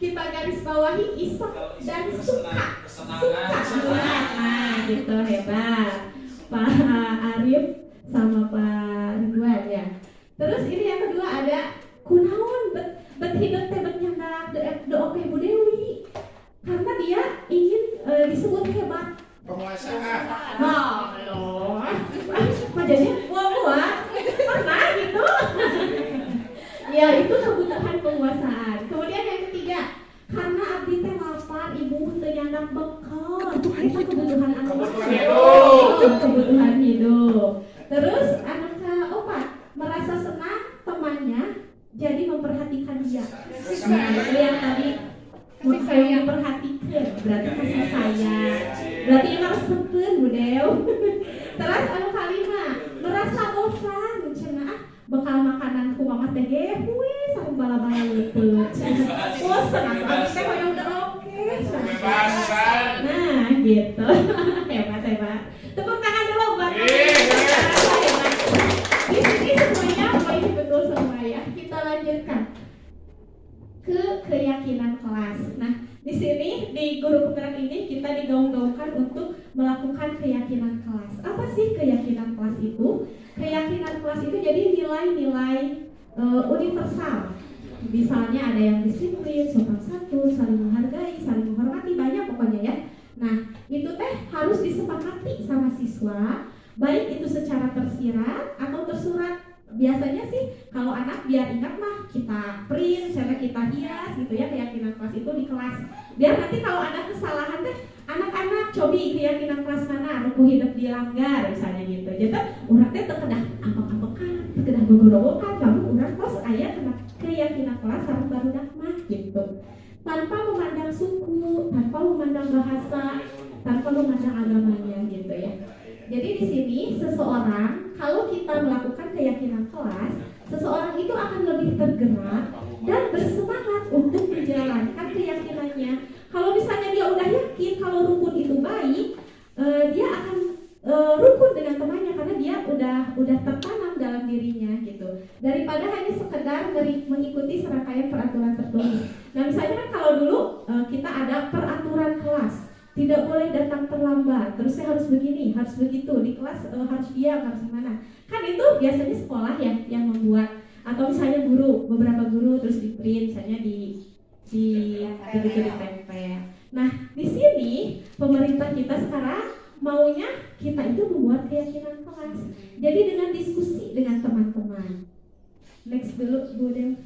Kita garis bawahi iseng dan suka. Nah, gitu hebat. Pak Arif sama Pak Ridwan ya. Terus ini yang kedua ada kunaon bet hidup teh bet nyandak de oke Bu Dewi. Karena dia ingin disebut hebat. Penguasaan. Loh. Wajahnya buah-buah. Pernah gitu. Ya, itu kebutuhan penguasaan. Kemudian yang ketiga, karena abdi teh lapar, ibu teu nyandak bekal. Itu kebutuhan anak. Kebutuhan hidup. Terus anak keempat, merasa senang temannya jadi memperhatikan dia. Nah, itu yang tadi saya memperhatikan, berarti kasih sayang. Berarti yang harus seukeun Bu Dew. Terus anu kalima, merasa bosan cenah bekal makanan ku mama teh ge sareng bala-bala leupeut. Bosan atuh teh hoyong oke. Nah, gitu. Hebat. Tepuk tangan dulu buat di sini semuanya apa ini betul semua ya. Kita lanjutkan ke keyakinan kelas. Nah, di sini di guru penggerak ini kita digaung-gaungkan untuk melakukan keyakinan kelas. Apa sih keyakinan kelas itu? Keyakinan kelas itu jadi nilai-nilai universal. Misalnya ada yang disiplin, sopan santun, saling menghargai, saling menghormati, banyak pokoknya ya. Nah, itu teh harus disepakati sama siswa, baik itu secara tersirat atau tersurat. Biasanya sih kalau anak biar ingat mah kita print, misalnya kita hias gitu ya keyakinan kelas itu di kelas. Biar nanti kalau ada kesalahan teh anak-anak cobi keyakinan kelas mana anu hidup dilanggar misalnya gitu. Jadi urang teh teu kedah ampek-ampekan, teu kedah gogorowokan, lalu urang kos aya kena keyakinan kelas sareng barudak mah gitu. Tanpa memandang suku, tanpa memandang bahasa, tanpa memandang agamanya gitu ya. Jadi di sini seseorang kalau kita melakukan keyakinan kelas, seseorang itu akan lebih tergerak dan bersemangat untuk menjalankan keyakinannya. Kalau misalnya dia udah yakin kalau rukun itu baik, dia akan rukun dengan temannya karena dia udah tertanam dalam dirinya gitu. Daripada hanya sekedar mengikuti serangkaian peraturan tertulis. Nah, misalnya kan kalau dulu kita ada peraturan kelas. Tidak boleh datang terlambat, terusnya harus begini, harus begitu, di kelas harus diam, harus gimana. Kan itu biasanya sekolah yang membuat, atau misalnya guru, beberapa guru terus di print, misalnya di tempel. Nah, di sini pemerintah kita sekarang maunya kita itu membuat keyakinan kelas. Jadi dengan diskusi dengan teman-teman. Next dulu, Bu Dew.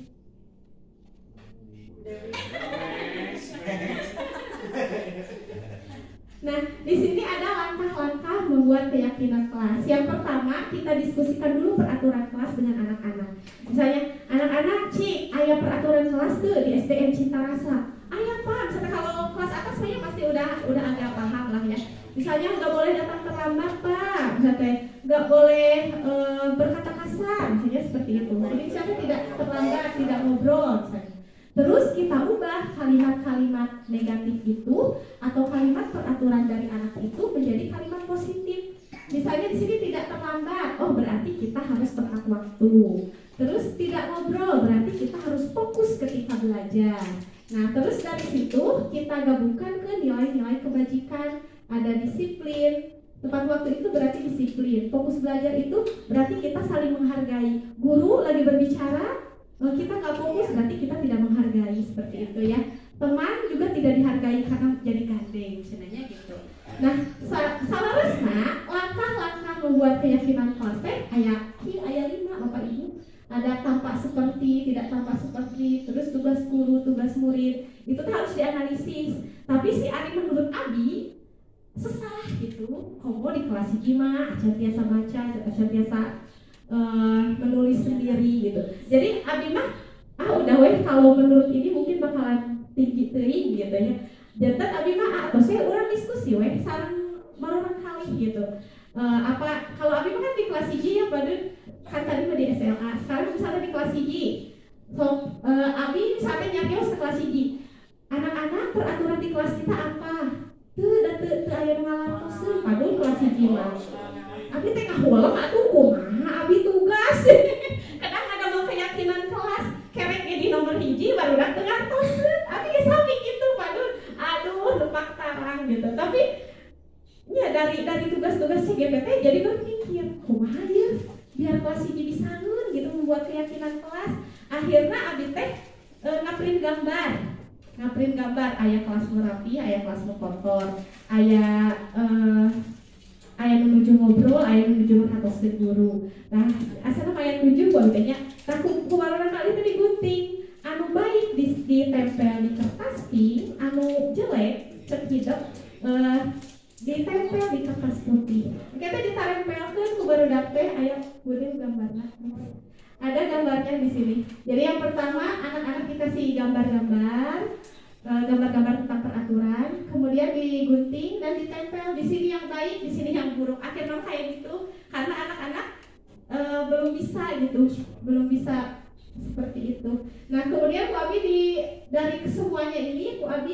Nah, di sini ada langkah-langkah membuat keyakinan kelas. Yang pertama, kita diskusikan dulu peraturan kelas dengan anak-anak. Misalnya, anak-anak, Cik, ayah peraturan kelas tuh di SDN Cinta Rasa. Ayah Pak, misalnya kalau kelas atas saya pasti udah agak paham lah ya. Misalnya nggak boleh datang terlambat Pak, misalnya nggak boleh berkata kasar, misalnya seperti itu. Jadi misalnya tidak terlambat, tidak ngobrol, misalnya. Terus kita ubah kalimat-kalimat negatif itu atau kalimat peraturan dari anak itu menjadi kalimat positif. Misalnya di sini tidak terlambat, oh berarti kita harus tepat waktu. Terus tidak ngobrol, berarti kita harus fokus ketika belajar. Nah, terus dari situ kita gabungkan ke nilai-nilai kebajikan. Ada disiplin, tepat waktu itu berarti disiplin. Fokus belajar itu berarti kita saling menghargai. Guru lagi berbicara, kita nggak fokus berarti kita tidak menghargai, seperti itu ya. Teman juga tidak dihargai karena jadi gandeng, misalnya gitu. Nah, salarasna langkah-langkah membuat keyakinan kelas ayat 5 Bapak Ibu. Ada tampak seperti, tidak tampak seperti, terus tugas guru, tugas murid, itu harus dianalisis. Tapi si Ari menurut Abi sesalah gitu, komo di kelas gimana, aja biasa baca, aja biasa menulis sendiri gitu. Jadi Abi mah udah weh kalau menurut ini mungkin bakalan tinggi gitu ya. Jantan Abi mah atau saya orang diskusi weh sareng marorang kali gitu. Apa kalau Abi mah kan di kelas hiji ya pada kan tadi mah di SLA, sekarang misalnya di kelas hiji. So Abi misalnya nyarios ke kelas hiji. Anak-anak peraturan di kelas kita apa? Tuh aya ngalakoseun padahal kelas hiji mah. Abi teh ngahulang atuh kumaha Abi tugas. Kadang ada mau keyakinan kelas kerek di nomor hiji baru dak teu ngartoseun. Abi geus sami kitu padahal aduh lupak tarang gitu. Tapi ya dari tugas-tugas CGPT jadi berpikir kumaha ya biar kelas hiji disangun gitu membuat keyakinan kelas. Akhirnya Abi teh ngaprint gambar aya kelas merapi, aya kelas kotor, aya menuju ngobrol, aya menuju menghatoskeun guru. Nah, asalna aya menuju bae teh nya. Tah kumaha kali teh digunting. Anu baik ditempel di kertas pink, anu jelek cek hidup ditempel di kertas putih. Kita ditempelkeun ku barudak teh aya beureum gambarna. Ada gambarnya di sini. Jadi yang pertama anak-anak dikasih gambar-gambar tentang peraturan, kemudian digunting dan ditempel di sini yang baik, di sini yang buruk. Akhirnya kayak gitu karena anak-anak belum bisa seperti itu. Nah kemudian Bu Abi dari kesemuanya ini Bu Abi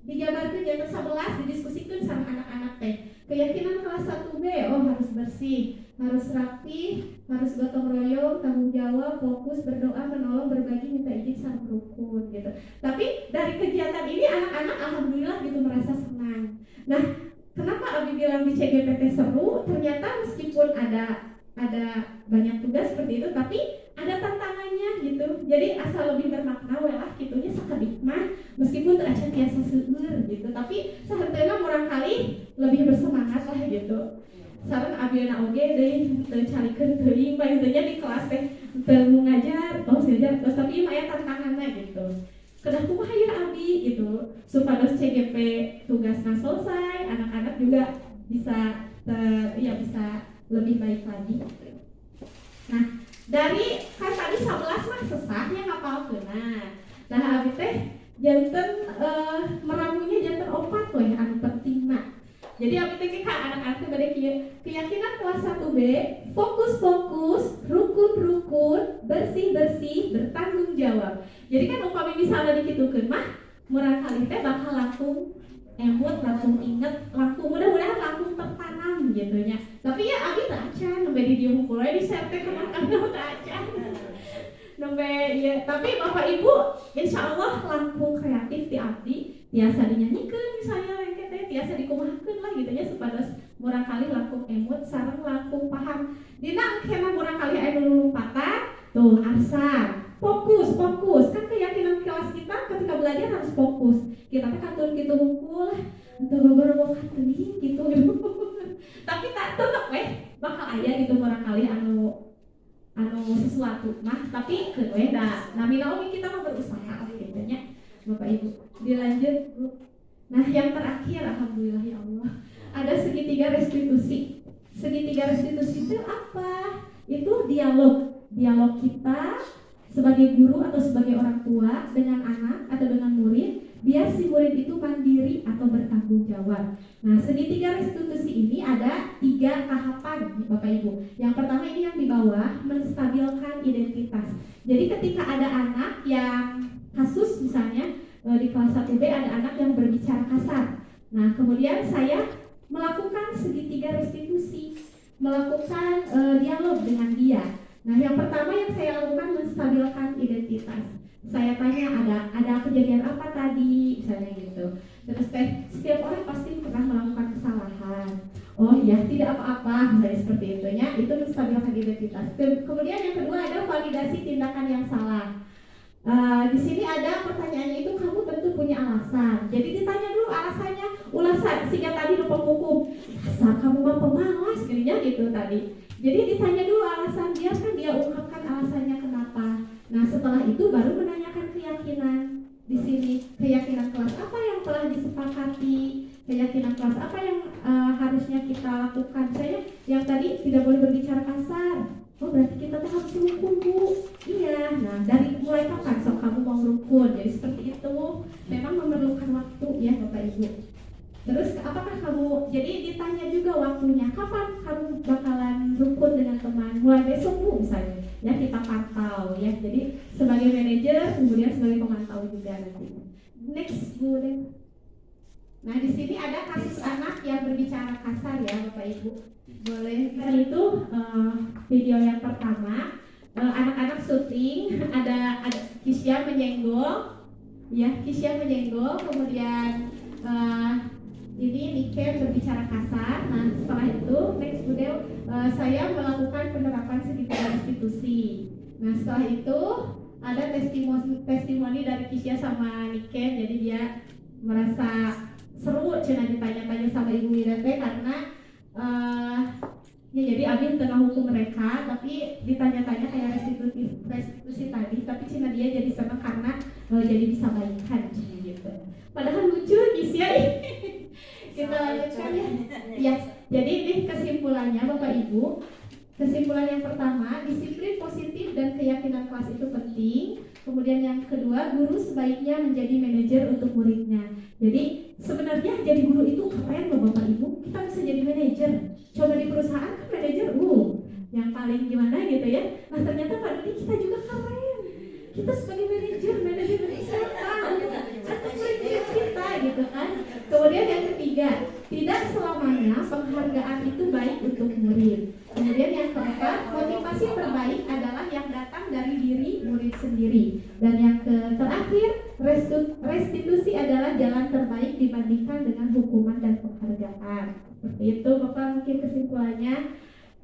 dijabarkan jam 11 didiskusikan sama anak-anak teh. Keyakinan kelas 1B, harus bersih, harus rapi, harus gotong royong, tanggung jawab, fokus, berdoa, menolong, berbagi, minta izin, saling rukun gitu. Tapi dari kegiatan ini anak-anak alhamdulillah gitu merasa senang. Nah, kenapa Abi bilang di CGPT seru? Ternyata meskipun ada banyak tugas seperti itu, tapi ada tantangannya gitu. Jadi asal lebih bermakna lah gitunya sakedik mah meskipun teu acan tiasa seueur gitu, tapi sahenteuna murang kali lebih bersemangat lah gitu. Sareng abieuna oge deui teu carikeun teuing bae teh di kelas teh teu ngajar, tos ngajar tos tapi mah aya tantanganna gitu. Kedah kumaha ya Abi gitu supados CGP tugasna selesai, anak-anak juga bisa lebih baik lagi. Nah, dari kan tadi 11 mah sesahnya ngapalkeunna. Nah, abi teh janten meramunya janten 4 we anu pentingna. Jadi abi teh ka anak-anak teh bade kieu, keyakinan kelas 1B, fokus-fokus, rukun-rukun, bersih-bersih, bertanggung jawab. Jadi kan upami misalnya dikitukeun mah murang kali teh bakal langsung emut, langsung inget, langsung mudah-mudahan langsung tertanam gitu nya. Tapi ya abi teu acan nembe di dieu hungkul we di serte ka makan teu acan. Nembe ya, tapi Bapak Ibu insyaallah langkung kreatif ti abdi tiasa dinyanyikeun misalnya lengke teh tiasa dikumahakeun lah gitu nya supados murang kali langkung emut sareng langkung paham. Dina engkena murang kali aya nu lompatan, tuh arsam. Fokus kan keyakinan kelas kita ketika belajar harus fokus. Kita teh katur kitu hungkul teu gogor-gogor teuing gitu. Tapi tak tetep weh bakal aya gitu barangkali anu sesuatu mah tapi keun we da namina oge kita mah berusaha gitu nya. Bapak Ibu dilanjut Bu. Nah, yang terakhir, alhamdulillah ya Allah, ada segitiga restitusi. Segitiga restitusi itu apa? Itu dialog kita sebagai guru atau sebagai orang tua dengan anak atau dengan murid, biar si murid itu mandiri atau bertanggung jawab. Nah, segitiga restitusi ini ada 3 tahapan, Bapak Ibu. Yang pertama ini yang di bawah, menstabilkan identitas. Jadi ketika ada anak yang kasus misalnya di kelas 1B ada anak yang berbicara kasar. Nah, kemudian saya melakukan segitiga restitusi, melakukan dialog dengan dia. Nah, yang pertama yang saya lakukan menstabilkan identitas. Saya tanya ada kejadian apa tadi, misalnya gitu. Terus setiap orang pasti pernah melakukan kesalahan. Oh iya, tidak apa-apa, misalnya seperti itu ya. Itu menstabilkan identitas. Kemudian yang kedua ada validasi tindakan yang salah. Di sini ada pertanyaannya itu kamu tentu punya alasan. Jadi ditanya dulu alasannya, ulasan sehingga tadi lupa hukum. Asal kamu mah pemalas kayaknya gitu tadi. Jadi ditanya dulu alasan dia, kan dia ungkapkan alasannya kenapa. Nah, setelah itu baru menanyakan keyakinan. Di sini keyakinan kelas apa yang telah disepakati, keyakinan kelas apa yang harusnya kita lakukan. Saya yang tadi tidak boleh berbicara kasar. Oh, berarti kita tuh harus rukun, Bu. Iya. Nah, dari mulai kapan sok kamu mau rukun? Jadi seperti itu. Memang memerlukan waktu ya, Bapak Ibu. Terus apakah kamu, jadi ditanya juga waktunya, kapan kamu bakalan rukun dengan teman? Mulai besok, Bu, misalnya. Ya, kita pantau ya. Jadi sebagai manajer, kemudian sebagai pemantau juga nanti. Next, Bu. Nah, di sini ada kasus anak yang berbicara kasar ya, Bapak Ibu. Boleh. Nah, itu video yang pertama, anak-anak syuting, ada Kisya menyenggol, ya Kisya menyenggol, kemudian ini Niken berbicara kasar. Nah, setelah itu next video saya melakukan penerapan segitiga restitusi. Nah, setelah itu ada testimoni dari Kisya sama Niken, jadi dia merasa seru cina ditanya-tanya sama Ibu Wirete karena ya jadi Abin tengah hukum mereka, tapi ditanya-tanya kayak restitusi tadi, tapi cina dia jadi senang karena jadi bisa baikan gitu. Padahal lucu Kisya. Kita lanjutkan ya. Ya, jadi ini kesimpulannya Bapak Ibu. Kesimpulan yang pertama, disiplin positif dan keyakinan kelas itu penting. Kemudian yang kedua, guru sebaiknya menjadi manajer untuk muridnya. Jadi sebenarnya jadi guru itu keren loh Bapak Ibu. Kita bisa jadi manajer. Coba di perusahaan kan manajer, yang paling gimana gitu ya. Nah, ternyata Pak Dodi kita juga keren. Kita sebagai manajer siapa? Atau manajer kita gitu kan. Kemudian yang ketiga, tidak selamanya penghargaan itu baik untuk murid. Kemudian yang keempat, motivasi terbaik adalah yang datang dari diri murid sendiri. Dan yang terakhir, restitusi adalah jalan terbaik dibandingkan dengan hukuman dan penghargaan. Seperti itu Bapak mungkin kesimpulannya.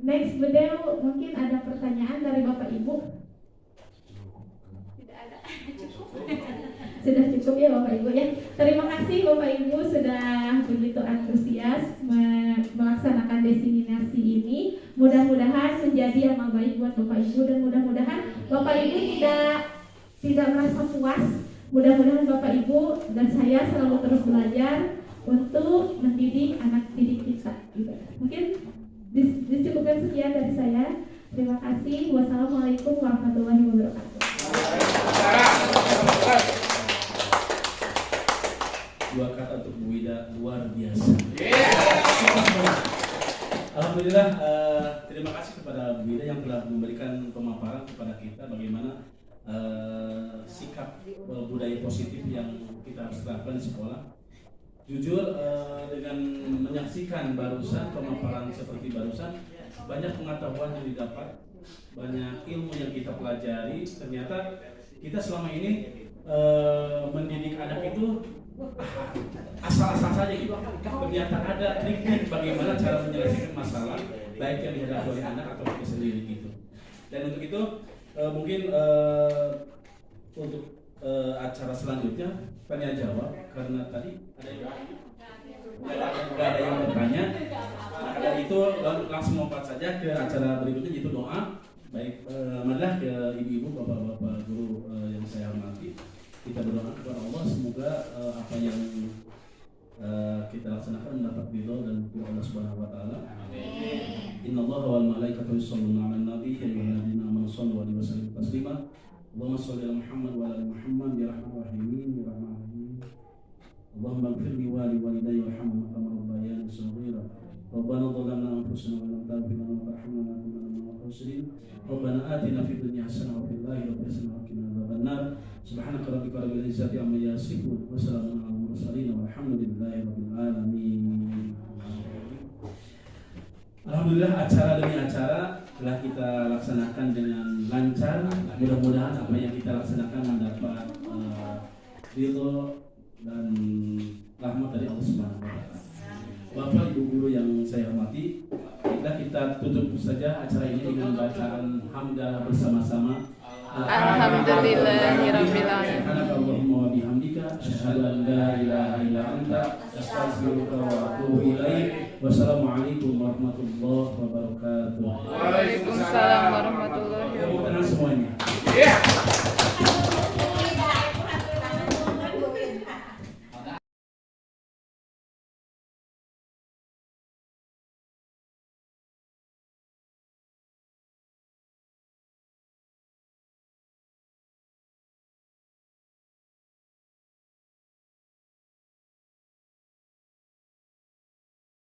Next video mungkin ada pertanyaan dari Bapak Ibu. Tidak ada, cukup. Sudah cukup ya Bapak Ibu ya. Terima kasih Bapak Ibu sudah begitu antusias melaksanakan diseminasi ini. Mudah-mudahan menjadi amal baik buat Bapak Ibu dan mudah-mudahan Bapak Ibu tidak merasa puas. Mudah-mudahan Bapak Ibu dan saya selalu terus belajar untuk mendidik anak didik kita. Mungkin dicukupkan sekian dari saya. Terima kasih. Wassalamualaikum warahmatullahi wabarakatuh. Dua kata untuk Bu Wida, luar biasa. Alhamdulillah, terima kasih kepada Bu Wida yang telah memberikan pemaparan kepada kita bagaimana sikap budaya positif yang kita harus terapkan di sekolah. Jujur, dengan menyaksikan barusan pemaparan seperti barusan, banyak pengetahuan yang didapat, banyak ilmu yang kita pelajari. Ternyata kita selama ini mendidik anak itu asal-asal saja gitu. Ternyata ada trik-trik bagaimana cara menyelesaikan masalah baik yang dihadapi oleh anak atau kita sendiri gitu. Dan untuk itu mungkin untuk acara selanjutnya tanya jawab, karena tadi ada yang bertanya. Maka itu langsung lompat saja ke acara berikutnya, yaitu doa. Baik, marilah ke ibu-ibu, bapak-bapak guru yang saya hormati. Kita berdoa kepada Allah semoga apa yang kita laksanakan mendapat ridho dan ridho Allah Subhanahu wa taala. Innallaha wal malaikatahu yusholluna 'alan nabi ya ayyuhalladzina amanu shallu 'alaihi wa sallimu taslima. Allahumma shalli 'ala Muhammad wa 'ala ali Muhammad ya rahmanir rahimin ya rahmanir rahim. Allahumma ighfir li wa li walidayya warhamhuma kama rabbayani shaghira. Rabbana zalamna anfusana wa lam taghfir lana wa tarhamna lanakunanna minal khasirin. Rabbana atina fid dunya hasanah wa fil akhirati hasanah wa qina adzabannar. Subhanaka rabbika rabbil izzati amma yasifun wa salamun 'alal mursalin walhamdulillahi rabbil alamin. Alhamdulillah, acara demi acara telah kita laksanakan dengan lancar. Mudah-mudahan apa yang kita laksanakan mendapat ridho dan rahmat dari Allah Subhanahu wa taala. Bapak Ibu guru yang saya hormati, kita tutup saja acara ini dengan bacaan hamdalah bersama-sama. Alhamdulillahirabbil alamin. Subhanakallahumma wa bihamdika asyhadu an la ilaha illa anta astaghfiruka wa atubu ilaik. Wassalamualaikum warahmatullahi wabarakatuh. Waalaikumsalam warahmatullahi wabarakatuh. Semuanya.